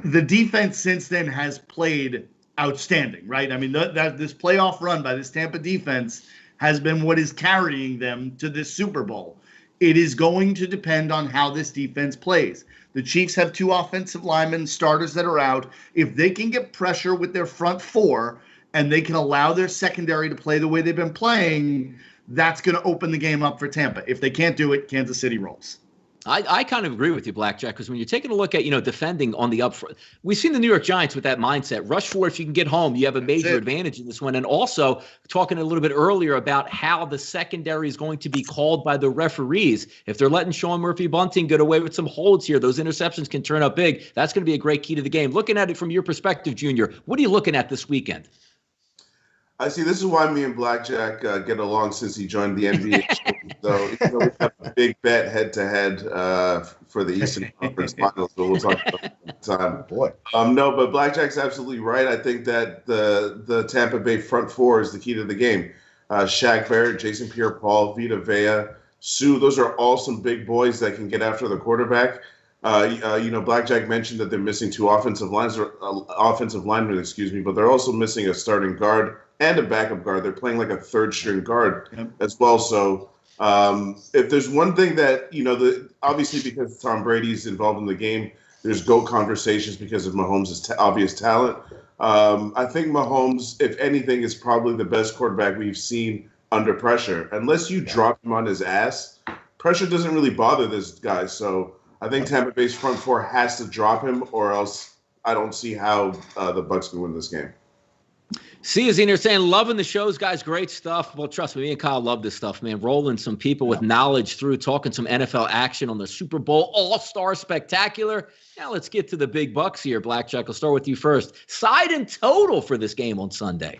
The defense since then has played outstanding, right? I mean, this playoff run by this Tampa defense has been what is carrying them to this Super Bowl. It is going to depend on how this defense plays. The Chiefs have 2 offensive linemen, starters that are out. If they can get pressure with their front 4 and they can allow their secondary to play the way they've been playing, that's going to open the game up for Tampa. If they can't do it, Kansas City rolls. I kind of agree with you, Blackjack, because when you're taking a look at, defending on the upfront, we've seen the New York Giants with that mindset. Rush for if you can get home. You have a major advantage in this one. And also talking a little bit earlier about how the secondary is going to be called by the referees. If they're letting Sean Murphy-Bunting get away with some holds here, those interceptions can turn up big. That's going to be a great key to the game. Looking at it from your perspective, Junior, what are you looking at this weekend? I see. This is why me and Blackjack get along since he joined the NBA. So we have a big bet head-to-head for the Eastern Conference Finals, but we'll talk about it another time. Oh, boy. No, but Blackjack's absolutely right. I think that the Tampa Bay front four is the key to the game. Shaq Barrett, Jason Pierre-Paul, Vita Vea, Sue, those are all some big boys that can get after the quarterback. Blackjack mentioned that they're missing two offensive linemen, but they're also missing a starting guard and a backup guard. They're playing like a third-string guard as well. So if there's one thing that, obviously because Tom Brady's involved in the game, there's GOAT conversations because of Mahomes' obvious talent. I think Mahomes, if anything, is probably the best quarterback we've seen under pressure. Unless you drop him on his ass, pressure doesn't really bother this guy. So I think Tampa Bay's front four has to drop him, or else I don't see how the Bucs can win this game. See, as you're saying, loving the shows, guys. Great stuff. Well, trust me and Kyle love this stuff, man. Rolling some people with knowledge through, talking some NFL action on the Super Bowl All-Star Spectacular. Now let's get to the big bucks here, Blackjack. I'll start with you first. Side and total for this game on Sunday.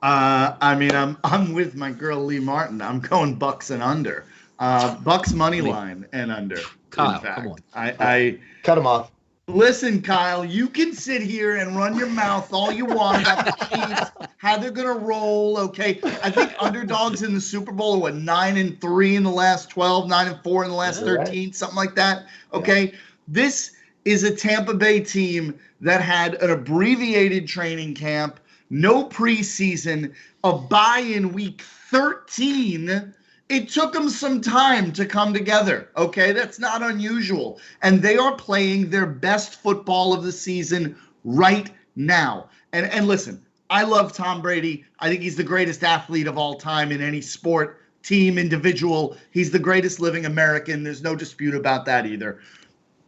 I'm with my girl Lee Martin. I'm going Bucs and under. Bucs money line and under. Kyle, come on. I cut him off. Listen, Kyle, you can sit here and run your mouth all you want about the Chiefs, how they're going to roll, okay? I think underdogs in the Super Bowl are 9-3 in the last 12, 9-4 in the last 13, right? Something like that, okay? Yeah. This is a Tampa Bay team that had an abbreviated training camp, no preseason, a bye in week 13. It took them some time to come together, okay? That's not unusual. And they are playing their best football of the season right now. And listen, I love Tom Brady. I think he's the greatest athlete of all time in any sport, team, individual. He's the greatest living American. There's no dispute about that either.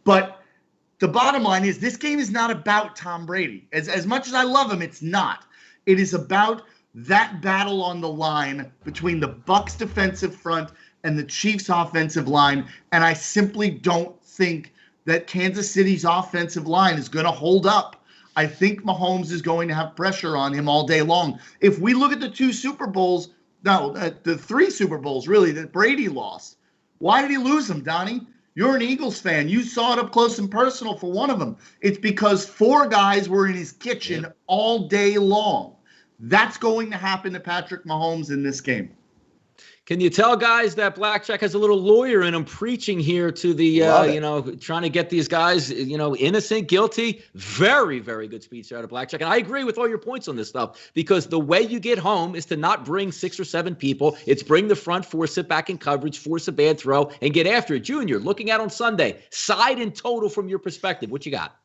But the bottom line is this game is not about Tom Brady. As much as I love him, it's not. It is about that battle on the line between the Bucs defensive front and the Chiefs offensive line. And I simply don't think that Kansas City's offensive line is going to hold up. I think Mahomes is going to have pressure on him all day long. If we look at the the 3 Super Bowls, really, that Brady lost, why did he lose them, Donnie? You're an Eagles fan. You saw it up close and personal for one of them. It's because 4 guys were in his kitchen all day long. That's going to happen to Patrick Mahomes in this game. Can you tell, guys, that Blackjack has a little lawyer in him preaching here to the, trying to get these guys, innocent, guilty? Very, very good speech there out of Blackjack. And I agree with all your points on this stuff, because the way you get home is to not bring 6 or 7 people. It's bring the front 4, sit back in coverage, force a bad throw, and get after it. Junior, looking out on Sunday, side and total from your perspective, what you got?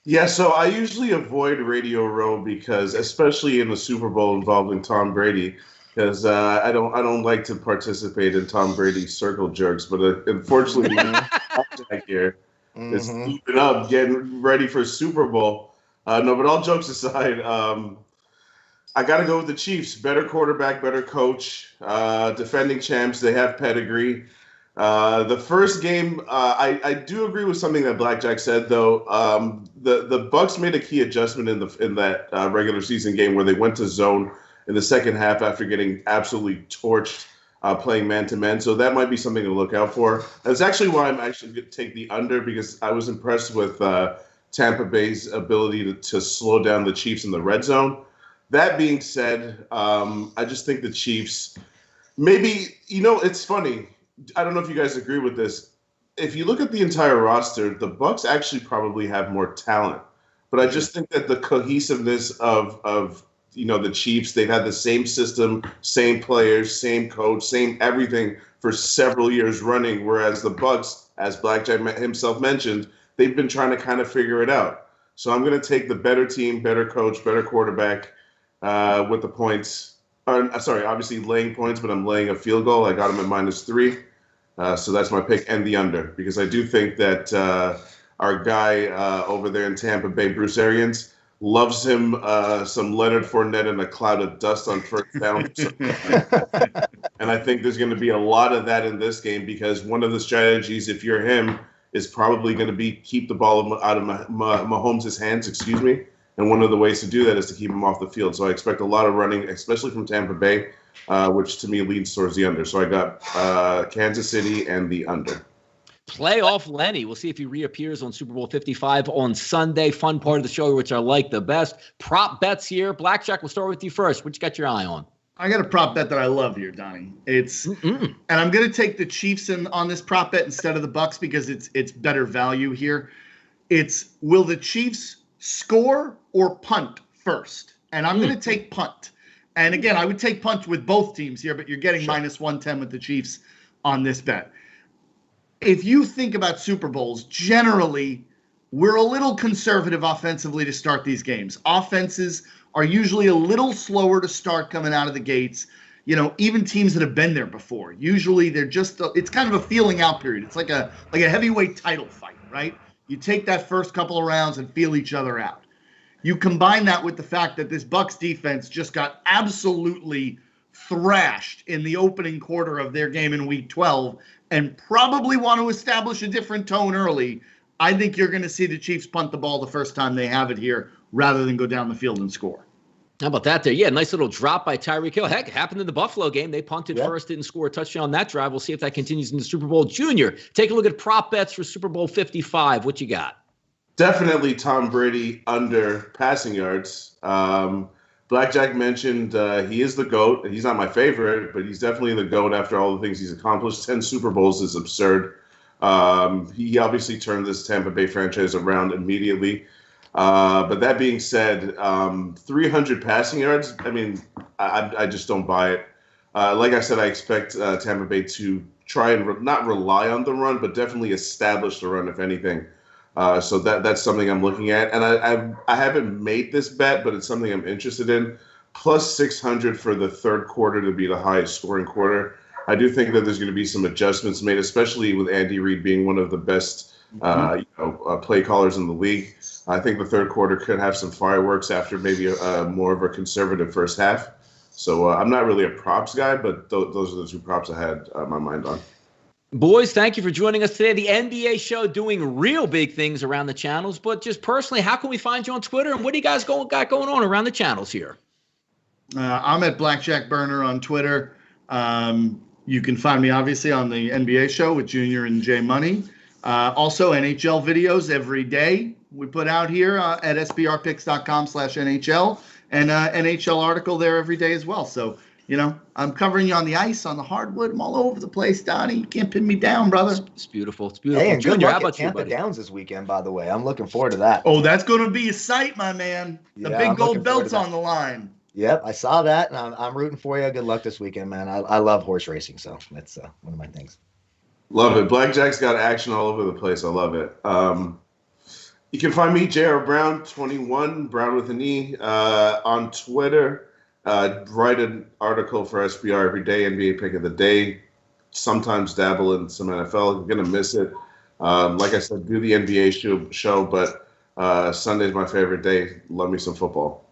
Yeah, so I usually avoid Radio Row because, especially in the Super Bowl involving Tom Brady, because I don't like to participate in Tom Brady's circle jerks. But unfortunately, Blackjack here is moving up, getting ready for Super Bowl. No, but all jokes aside, I got to go with the Chiefs. Better quarterback, better coach, defending champs. They have pedigree. The first game, I do agree with something that Blackjack said, though. The Bucs made a key adjustment in that regular season game where they went to zone in the second half after getting absolutely torched playing man-to-man. So that might be something to look out for. That's actually why I'm actually going to take the under, because I was impressed with Tampa Bay's ability to slow down the Chiefs in the red zone. That being said, I just think the Chiefs maybe, it's funny. I don't know if you guys agree with this. If you look at the entire roster, the Bucs actually probably have more talent. But I just think that the cohesiveness of the Chiefs, they've had the same system, same players, same coach, same everything for several years running, whereas the Bucs, as Blackjack himself mentioned, they've been trying to kind of figure it out. So I'm going to take the better team, better coach, better quarterback with the points. Obviously laying points, but I'm laying a field goal. I got him at -3. So that's my pick, and the under, because I do think that our guy over there in Tampa Bay, Bruce Arians, loves him some Leonard Fournette and a cloud of dust on first down. And I think there's going to be a lot of that in this game, because one of the strategies, if you're him, is probably going to be keep the ball out of Mahomes' hands, And one of the ways to do that is to keep them off the field. So I expect a lot of running, especially from Tampa Bay, which to me leads towards the under. So I got Kansas City and the under. Playoff Lenny. We'll see if he reappears on Super Bowl 55 on Sunday. Fun part of the show, which I like the best. Prop bets here. Blackjack, we'll start with you first. What you got your eye on? I got a prop bet that I love here, Donnie. And I'm going to take the Chiefs on this prop bet instead of the Bucs because it's better value here. It's will the Chiefs score or punt first? And I'm going to take punt. And again, I would take punt with both teams here, but you're getting minus 110 with the Chiefs on this bet. If you think about Super Bowls, generally, we're a little conservative offensively to start these games. Offenses are usually a little slower to start coming out of the gates. You know, even teams that have been there before, usually they're just, it's kind of a feeling out period. It's like a heavyweight title fight, right? You take that first couple of rounds and feel each other out. You combine that with the fact that this Bucs defense just got absolutely thrashed in the opening quarter of their game in Week 12 and probably want to establish a different tone early. I think you're going to see the Chiefs punt the ball the first time they have it here rather than go down the field and score. How about that there? Yeah, nice little drop by Tyreek Hill. Heck, happened in the Buffalo game. They punted first, didn't score a touchdown on that drive. We'll see if that continues in the Super Bowl. Junior, take a look at prop bets for Super Bowl 55. What you got? Definitely Tom Brady under passing yards. Blackjack mentioned he is the GOAT. He's not my favorite, but he's definitely the GOAT after all the things he's accomplished. 10 Super Bowls is absurd. He obviously turned this Tampa Bay franchise around immediately. But that being said, 300 passing yards, I mean, I just don't buy it. Like I said, I expect Tampa Bay to try and not rely on the run, but definitely establish the run, if anything. So that's something I'm looking at. And I haven't made this bet, but it's something I'm interested in. Plus 600 for the third quarter to be the highest scoring quarter. I do think that there's going to be some adjustments made, especially with Andy Reid being one of the best play callers in the league. I think the third quarter could have some fireworks after maybe more of a conservative first half. So I'm not really a props guy, but those are the two props I had my mind on. Boys, thank you for joining us today. The NBA show doing real big things around the channels, but just personally, how can we find you on Twitter, and what do you guys got going on around the channels here? I'm at Blackjack Burner on Twitter. You can find me, obviously, on the NBA show with Junior and Jay Money. Also, NHL videos every day we put out here at sbrpicks.com/NHL, and NHL article there every day as well. So, you know, I'm covering you on the ice, on the hardwood. I'm all over the place, Donnie. You can't pin me down, brother. It's beautiful. It's beautiful. Hey, and Junior, good how luck about at Tampa you, buddy? Downs this weekend, by the way. I'm looking forward to that. Oh, that's going to be a sight, my man. The Yeah, big I'm gold looking forward belt's to that. on the line. Yep, I saw that, and I'm rooting for you. Good luck this weekend, man. I love horse racing, so that's one of my things. Love it. Blackjack's got action all over the place. I love it. You can find me, J.R. Brown, 21, Brown with an E, on Twitter. Write an article for SBR every day, NBA pick of the day. Sometimes dabble in some NFL. You're going to miss it. Like I said, do the NBA show, but Sunday's my favorite day. Love me some football.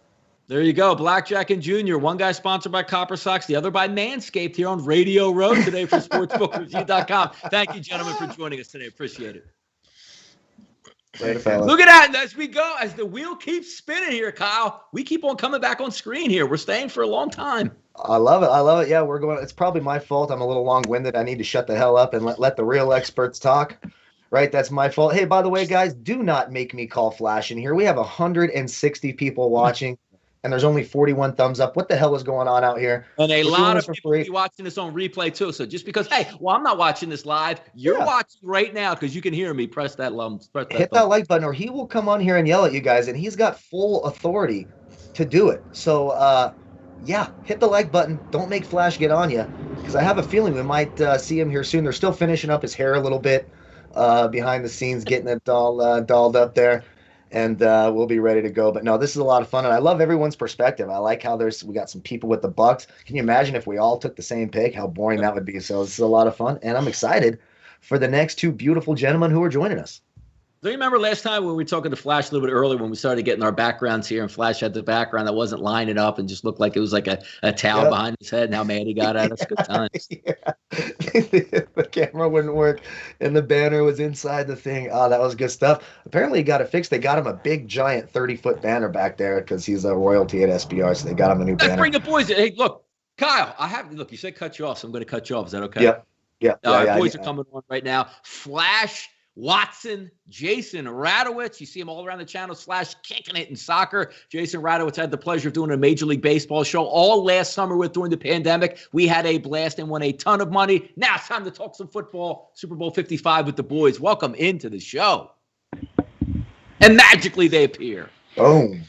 There you go. Blackjack and Junior. One guy sponsored by Copper Sox, the other by Manscaped here on Radio Road today for sportsbookreview.com. Thank you, gentlemen, for joining us today. Appreciate it. Later, fellas. Look at that. As we go, as the wheel keeps spinning here, Kyle, we keep on coming back on screen here. We're staying for a long time. I love it. I love it. Yeah, we're going. It's probably my fault. I'm a little long-winded. I need to shut the hell up and let the real experts talk. Right? That's my fault. Hey, by the way, guys, do not make me call Flash in here. We have 160 people watching, and there's only 41 thumbs up. What the hell is going on out here? And a We're lot doing of this for people free. will be watching this on replay, too. So just because, hey, well, I'm not watching this live, you're watching right now because you can hear me. Press that Hit that like button, or he will come on here and yell at you guys, and he's got full authority to do it. So, yeah, hit the like button. Don't make Flash get on you, because I have a feeling we might see him here soon. They're still finishing up his hair a little bit behind the scenes, getting it all dolled up there, and we'll be ready to go. But no, this is a lot of fun, and I love everyone's perspective. I like how we got some people with the Bucks. Can you imagine if we all took the same pick? How boring that would be. So this is a lot of fun, and I'm excited for the next two beautiful gentlemen who are joining us. Do you remember last time when we were talking to Flash a little bit earlier when we started getting our backgrounds here and Flash had the background that wasn't lining up and just looked like it was like a towel behind his head and how mad he got at us? Good times. The camera wouldn't work and the banner was inside the thing. Oh, that was good stuff. Apparently he got it fixed. They got him a big, giant 30-foot banner back there because he's a royalty at SBR, so they got him a new banner. Bring the boys in. Hey, look, Kyle, look, you said cut you off, so I'm going to cut you off. Is that okay? Yep. Boys are coming on right now. Flash Watson, Jason Radowitz. You see him all around the channel, kicking it in soccer. Jason Radowitz had the pleasure of doing a Major League Baseball show all last summer during the pandemic. We had a blast and won a ton of money. Now it's time to talk some football. Super Bowl 55 with the boys. Welcome into the show. And magically they appear. Boom.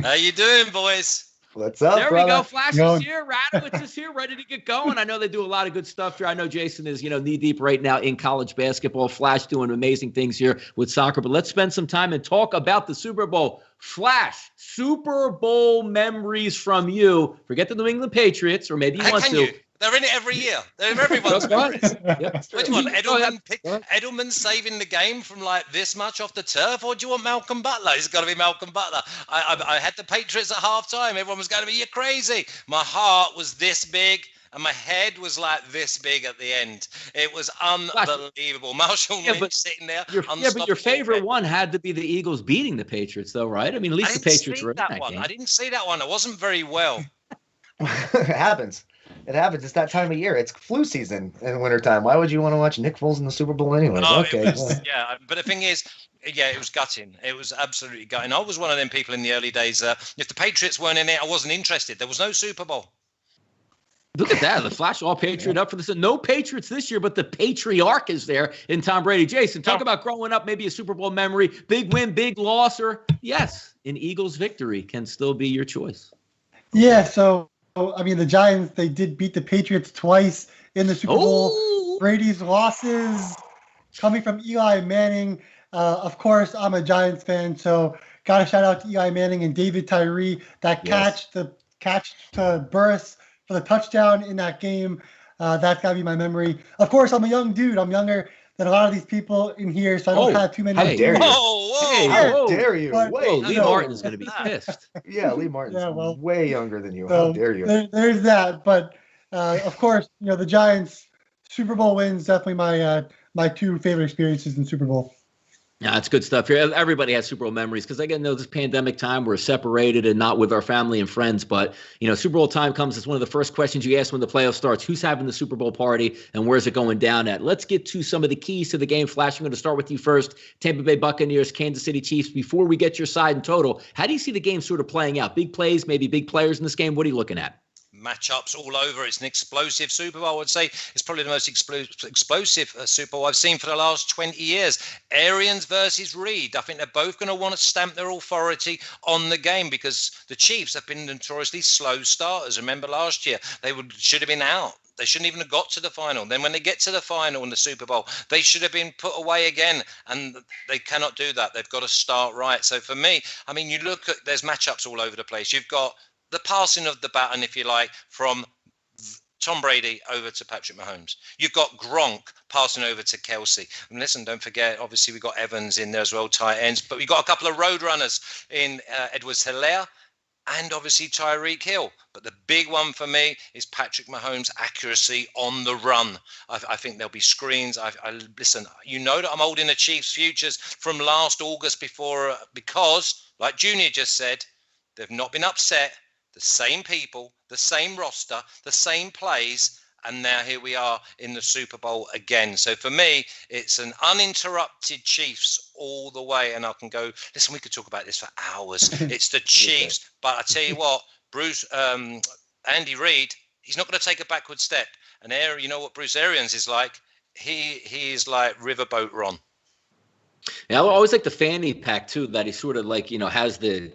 How you doing, boys? What's up, there brother? We go. Flash is here. Radowitz is here, ready to get going. I know they do a lot of good stuff here. I know Jason is, knee deep right now in college basketball. Flash doing amazing things here with soccer. But let's spend some time and talk about the Super Bowl. Flash, Super Bowl memories from you. Forget the New England Patriots, or maybe you want to. They're in it every year. They're everyone's memories. What do you want? Edelman saving the game from like this much off the turf, or do you want Malcolm Butler? It's got to be Malcolm Butler. I had the Patriots at halftime. Everyone was going to be, you're crazy. My heart was this big, and my head was like this big at the end. It was unbelievable. Marshall Lynch sitting there. But your favorite one had to be the Eagles beating the Patriots, though, right? I mean, at least the Patriots were in that game. I didn't see that one. I wasn't very well. It happens. It's that time of year. It's flu season in wintertime. Why would you want to watch Nick Foles in the Super Bowl anyways? But the thing is, it was gutting. It was absolutely gutting. I was one of them people in the early days. If the Patriots weren't in it, I wasn't interested. There was no Super Bowl. Look at that. The Flash all Patriot up for this. No Patriots this year, but the patriarch is there in Tom Brady. Jason, talk about growing up, maybe a Super Bowl memory, big win, big loss, or yes, an Eagles victory can still be your choice. Yeah, so I mean, the Giants, they did beat the Patriots twice in the Super Bowl. Brady's losses coming from Eli Manning. Of course, I'm a Giants fan, so got to shout out to Eli Manning and David Tyree. That catch to Burris for the touchdown in that game. That's got to be my memory. Of course, I'm a young dude. I'm younger than a lot of these people in here, so I don't have too many. How dare you? How dare you? Lee Martin's going to be pissed. Yeah, Lee Martin's way younger than you. How dare you? There's that. But, of course, the Giants' Super Bowl wins definitely my two favorite experiences in Super Bowl. Yeah, it's good stuff here. Everybody has Super Bowl memories because, again, this pandemic time, we're separated and not with our family and friends. But, Super Bowl time comes. It's one of the first questions you ask when the playoff starts. Who's having the Super Bowl party and where's it going down at? Let's get to some of the keys to the game. Flash, I'm going to start with you first. Tampa Bay Buccaneers, Kansas City Chiefs. Before we get your side in total, how do you see the game sort of playing out? Big plays, maybe big players in this game. What are you looking at? Matchups all over. It's an explosive Super Bowl. I would say it's probably the most explosive Super Bowl I've seen for the last 20 years. Arians versus Reed. I think they're both going to want to stamp their authority on the game because the Chiefs have been notoriously slow starters. Remember last year, should have been out. They shouldn't even have got to the final. Then when they get to the final in the Super Bowl, they should have been put away again. And they cannot do that. They've got to start right. So for me, I mean, you look at, there's matchups all over the place. You've got the passing of the baton, if you like, from Tom Brady over to Patrick Mahomes. You've got Gronk passing over to Kelsey. And listen, don't forget, obviously we've got Evans in there as well, tight ends. But we've got a couple of road runners in Edwards-Helaire and obviously Tyreek Hill. But the big one for me is Patrick Mahomes' accuracy on the run. I think there'll be screens. Listen, that I'm holding the Chiefs' futures from last August because, like Junior just said, they've not been upset. The same people, the same roster, the same plays, and now here we are in the Super Bowl again. So for me, it's an uninterrupted Chiefs all the way, and I can go, listen, we could talk about this for hours. It's the Chiefs, but I tell you what, Andy Reid, he's not going to take a backward step. And you know what Bruce Arians is like? He is like Riverboat Ron. Yeah, I always like the fanny pack too, that he sort of like, has the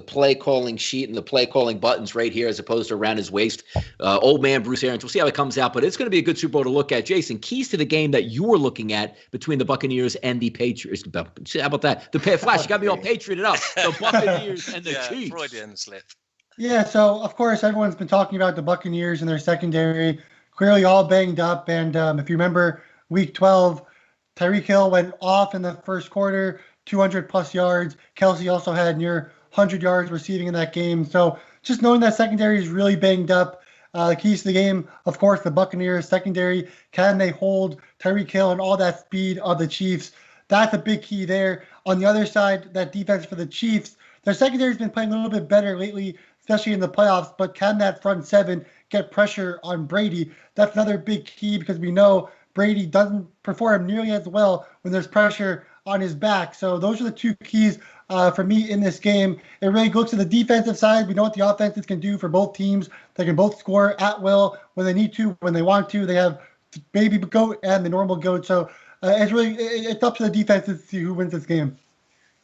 play calling sheet and the play calling buttons right here as opposed to around his waist. Old man Bruce Arians. We'll see how it comes out, but it's going to be a good Super Bowl to look at. Jason, keys to the game that you're looking at between the Buccaneers and the Patriots. How about that? Flash, you got me all patrioted up. The Buccaneers and the Chiefs. Freudian slip. Yeah, so of course everyone's been talking about the Buccaneers and their secondary, clearly all banged up. And if you remember Week 12, Tyreek Hill went off in the first quarter, 200 plus yards. Kelsey also had near 100 yards receiving in that game. So just knowing that secondary is really banged up. The keys to the game, of course, the Buccaneers secondary. Can they hold Tyreek Hill and all that speed of the Chiefs? That's a big key there. On the other side, that defense for the Chiefs, their secondary has been playing a little bit better lately, especially in the playoffs. But can that front seven get pressure on Brady? That's another big key because we know Brady doesn't perform nearly as well when there's pressure on his back. So those are the two keys for me in this game. It really looks at the defensive side. We know what the offenses can do for both teams. They can both score at will when they need to, when they want to. They have the baby goat and the normal goat. So it's up to the defenses to see who wins this game.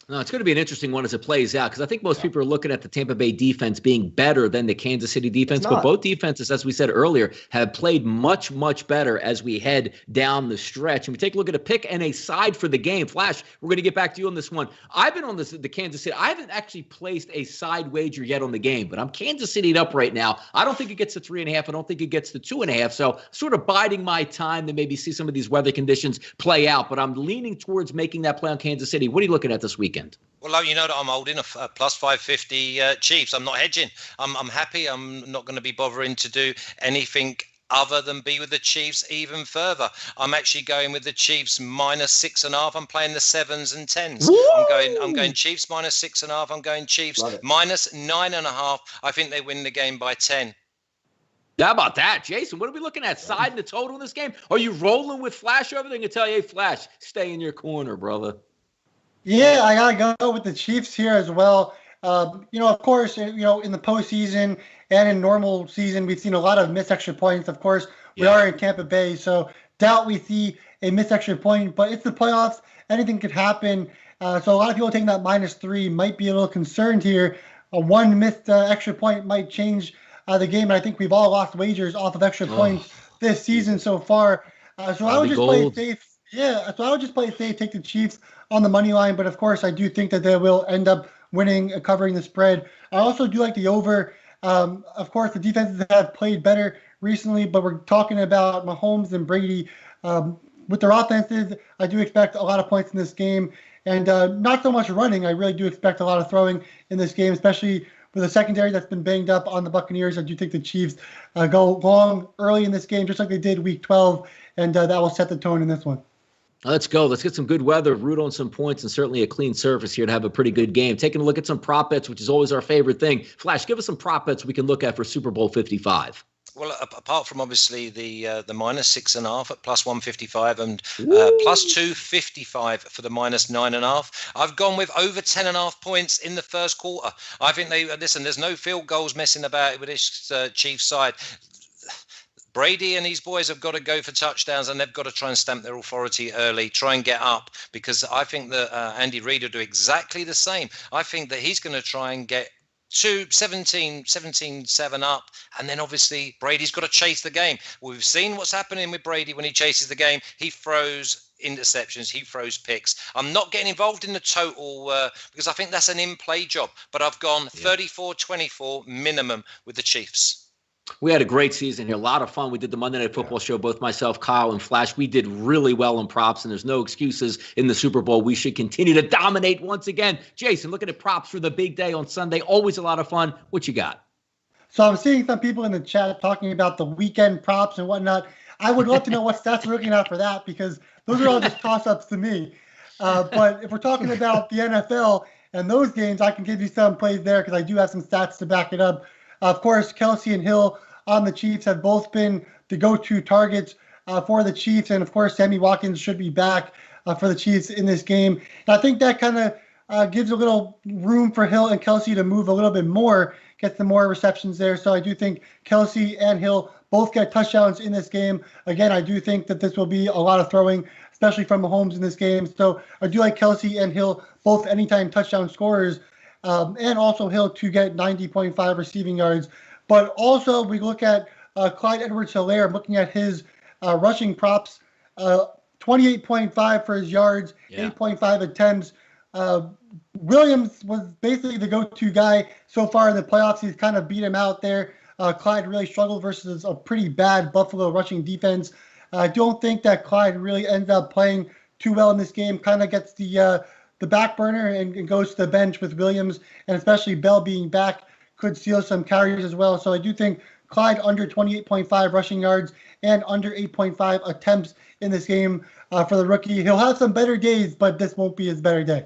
No, it's going to be an interesting one as it plays out because I think most people are looking at the Tampa Bay defense being better than the Kansas City defense. But both defenses, as we said earlier, have played much, much better as we head down the stretch. And we take a look at a pick and a side for the game. Flash, we're going to get back to you on this one. I've been on the Kansas City. I haven't actually placed a side wager yet on the game, but I'm Kansas City'd up right now. I don't think it gets to 3.5. I don't think it gets to 2.5. So sort of biding my time to maybe see some of these weather conditions play out. But I'm leaning towards making that play on Kansas City. What are you looking at this weekend? Well, you know that I'm holding a plus 550 Chiefs. I'm not hedging. I'm happy. I'm not going to be bothering to do anything other than be with the Chiefs even further. I'm actually going with the Chiefs minus 6.5. I'm playing the 7s and 10s. I'm going Chiefs minus 6.5. I'm going Chiefs minus 9.5. I think they win the game by 10. How about that, Jason? What are we looking at? Side and the total in this game? Are you rolling with Flash over there? I can tell you, hey, Flash, stay in your corner, brother. Yeah, I gotta go with the Chiefs here as well. Of course, in the postseason and in normal season, we've seen a lot of missed extra points. Of course, we are in Tampa Bay, so doubt we see a missed extra point. But it's the playoffs; anything could happen. So a lot of people taking that -3 might be a little concerned here. One missed extra point might change the game, and I think we've all lost wagers off of extra points this season so far. So I would just play it safe. Yeah, so I would just play it safe, take the Chiefs on the money line. But of course, I do think that they will end up winning, covering the spread. I also do like the over. Of course, the defenses have played better recently, but we're talking about Mahomes and Brady. With their offenses, I do expect a lot of points in this game. And not so much running. I really do expect a lot of throwing in this game, especially with a secondary that's been banged up on the Buccaneers. I do think the Chiefs go long early in this game, just like they did Week 12, and that will set the tone in this one. Let's go. Let's get some good weather, root on some points, and certainly a clean surface here to have a pretty good game. Taking a look at some prop bets, which is always our favorite thing. Flash, give us some prop bets we can look at for Super Bowl 55. Well, apart from obviously the minus 6.5 at plus 155 and plus 255 for the minus 9.5, I've gone with over 10.5 points in the first quarter. I think there's no field goals messing about with this Chiefs side. Brady and these boys have got to go for touchdowns, and they've got to try and stamp their authority early, try and get up, because I think that Andy Reid will do exactly the same. I think that he's going to try and get 17-7 up, and then obviously Brady's got to chase the game. We've seen what's happening with Brady when he chases the game. He throws interceptions, he throws picks. I'm not getting involved in the total because I think that's an in-play job, but I've gone 34-24 minimum with the Chiefs. We had a great season here. A lot of fun. We did the Monday Night Football show, both myself, Kyle, and Flash. We did really well in props, and there's no excuses in the Super Bowl. We should continue to dominate once again. Jason, looking at props for the big day on Sunday. Always a lot of fun. What you got? So I'm seeing some people in the chat talking about the weekend props and whatnot. I would love to know what stats we're looking at for that, because those are all just toss-ups to me. But if we're talking about the NFL and those games, I can give you some plays there because I do have some stats to back it up. Of course, Kelsey and Hill on the Chiefs have both been the go-to targets for the Chiefs. And, of course, Sammy Watkins should be back for the Chiefs in this game. And I think that kind of gives a little room for Hill and Kelsey to move a little bit more, get some more receptions there. So I do think Kelsey and Hill both get touchdowns in this game. Again, I do think that this will be a lot of throwing, especially from Mahomes in this game. So I do like Kelsey and Hill, both anytime touchdown scorers. And also Hill to get 90.5 receiving yards. But also we look at Clyde Edwards-Helaire, looking at his rushing props, 28.5 for his yards, 8.5 attempts. Williams was basically the go-to guy so far in the playoffs. He's kind of beat him out there. Clyde really struggled versus a pretty bad Buffalo rushing defense. I don't think that Clyde really ends up playing too well in this game. Kind of gets the the back burner and goes to the bench with Williams, and especially Bell being back could steal some carries as well. So I do think Clyde under 28.5 rushing yards and under 8.5 attempts in this game for the rookie. He'll have some better days, but this won't be his better day.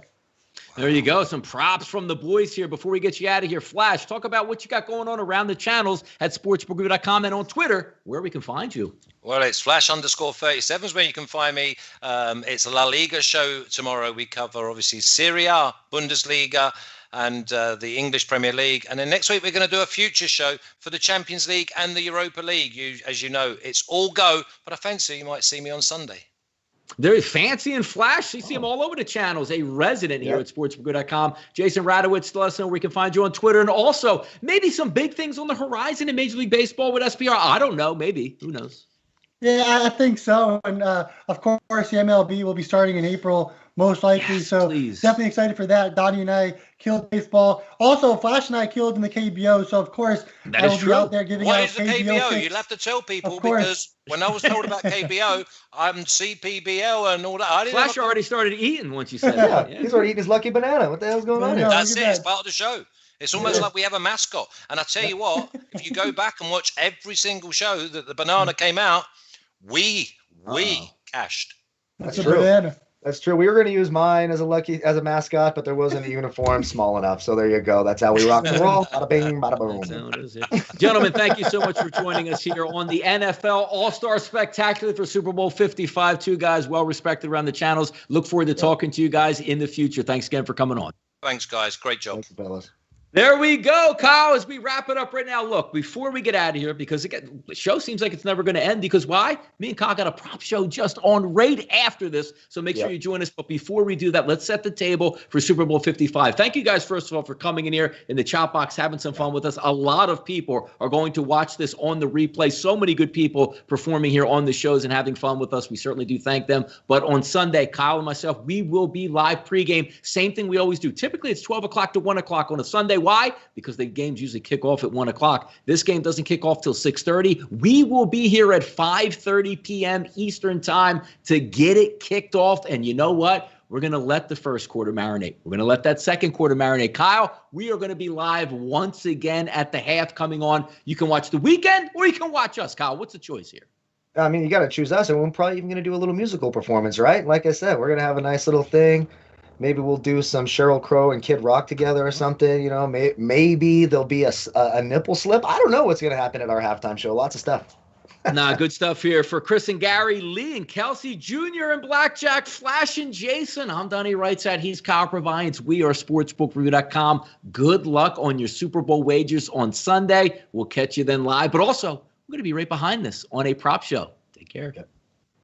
There you go. Some props from the boys here before we get you out of here. Flash, talk about what you got going on around the channels at sportsbook.com and on Twitter, where we can find you. Well, it's Flash_37 is where you can find me. It's a La Liga show tomorrow. We cover, obviously, Serie A, Bundesliga, and the English Premier League. And then next week, we're going to do a future show for the Champions League and the Europa League. As you know, it's all go, but I fancy you might see me on Sunday. They're fancy and flash. You see them all over the channels. A resident here at sportsbook.com. Jason Radowitz, let us know where we can find you on Twitter. And also, maybe some big things on the horizon in Major League Baseball with SPR. I don't know. Maybe. Who knows? Yeah, I think so. And, of course, the MLB will be starting in April, most likely. Yes, so please. Definitely excited for that. Donnie and I killed baseball. Also, Flash and I killed in the KBO. So, of course, I will be out there giving out KBO. What is the KBO? You'll have to tell people, because when I was told about KBO, I'm CPBL and all that. Flash already started eating once you said that. Yeah, he's already eating his lucky banana. What the hell's going on here? That's it. It's part of the show. It's almost like we have a mascot. And I tell you what, if you go back and watch every single show that the banana came out, we cashed. That's true. That's true. We were going to use mine as a mascot, but there wasn't a uniform small enough. So there you go. That's how we rock and roll. Bada bing, bada boom. Gentlemen, thank you so much for joining us here on the NFL All-Star Spectacular for Super Bowl 55. Two guys well respected around the channels. Look forward to talking to you guys in the future. Thanks again for coming on. Thanks, guys. Great job. Thank you, fellas. There we go, Kyle, as we wrap it up right now. Look, before we get out of here, because the show seems like it's never going to end, because why? Me and Kyle got a prop show just on right after this, so make sure you join us. But before we do that, let's set the table for Super Bowl 55. Thank you guys, first of all, for coming in here in the chat box, having some fun with us. A lot of people are going to watch this on the replay. So many good people performing here on the shows and having fun with us. We certainly do thank them. But on Sunday, Kyle and myself, we will be live pregame. Same thing we always do. Typically, it's 12 o'clock to 1 o'clock on a Sunday. Why? Because the games usually kick off at 1 o'clock. This game doesn't kick off till 6:30. We will be here at 5:30 p.m. Eastern time to get it kicked off. And you know what? We're going to let the first quarter marinate. We're going to let that second quarter marinate. Kyle, we are going to be live once again at the half coming on. You can watch The Weeknd or you can watch us. Kyle, what's the choice here? I mean, you got to choose us, and we're probably even going to do a little musical performance, right? Like I said, we're going to have a nice little thing. Maybe we'll do some Sheryl Crow and Kid Rock together or something. You know, maybe there'll be a nipple slip. I don't know what's going to happen at our halftime show. Lots of stuff. Good stuff here for Chris and Gary, Lee and Kelsey Jr. and Blackjack, Flash and Jason. I'm Donnie RightSide. He's Kyle Purviance. We are sportsbookreview.com. Good luck on your Super Bowl wagers on Sunday. We'll catch you then live. But also, we're going to be right behind this on a prop show. Take care.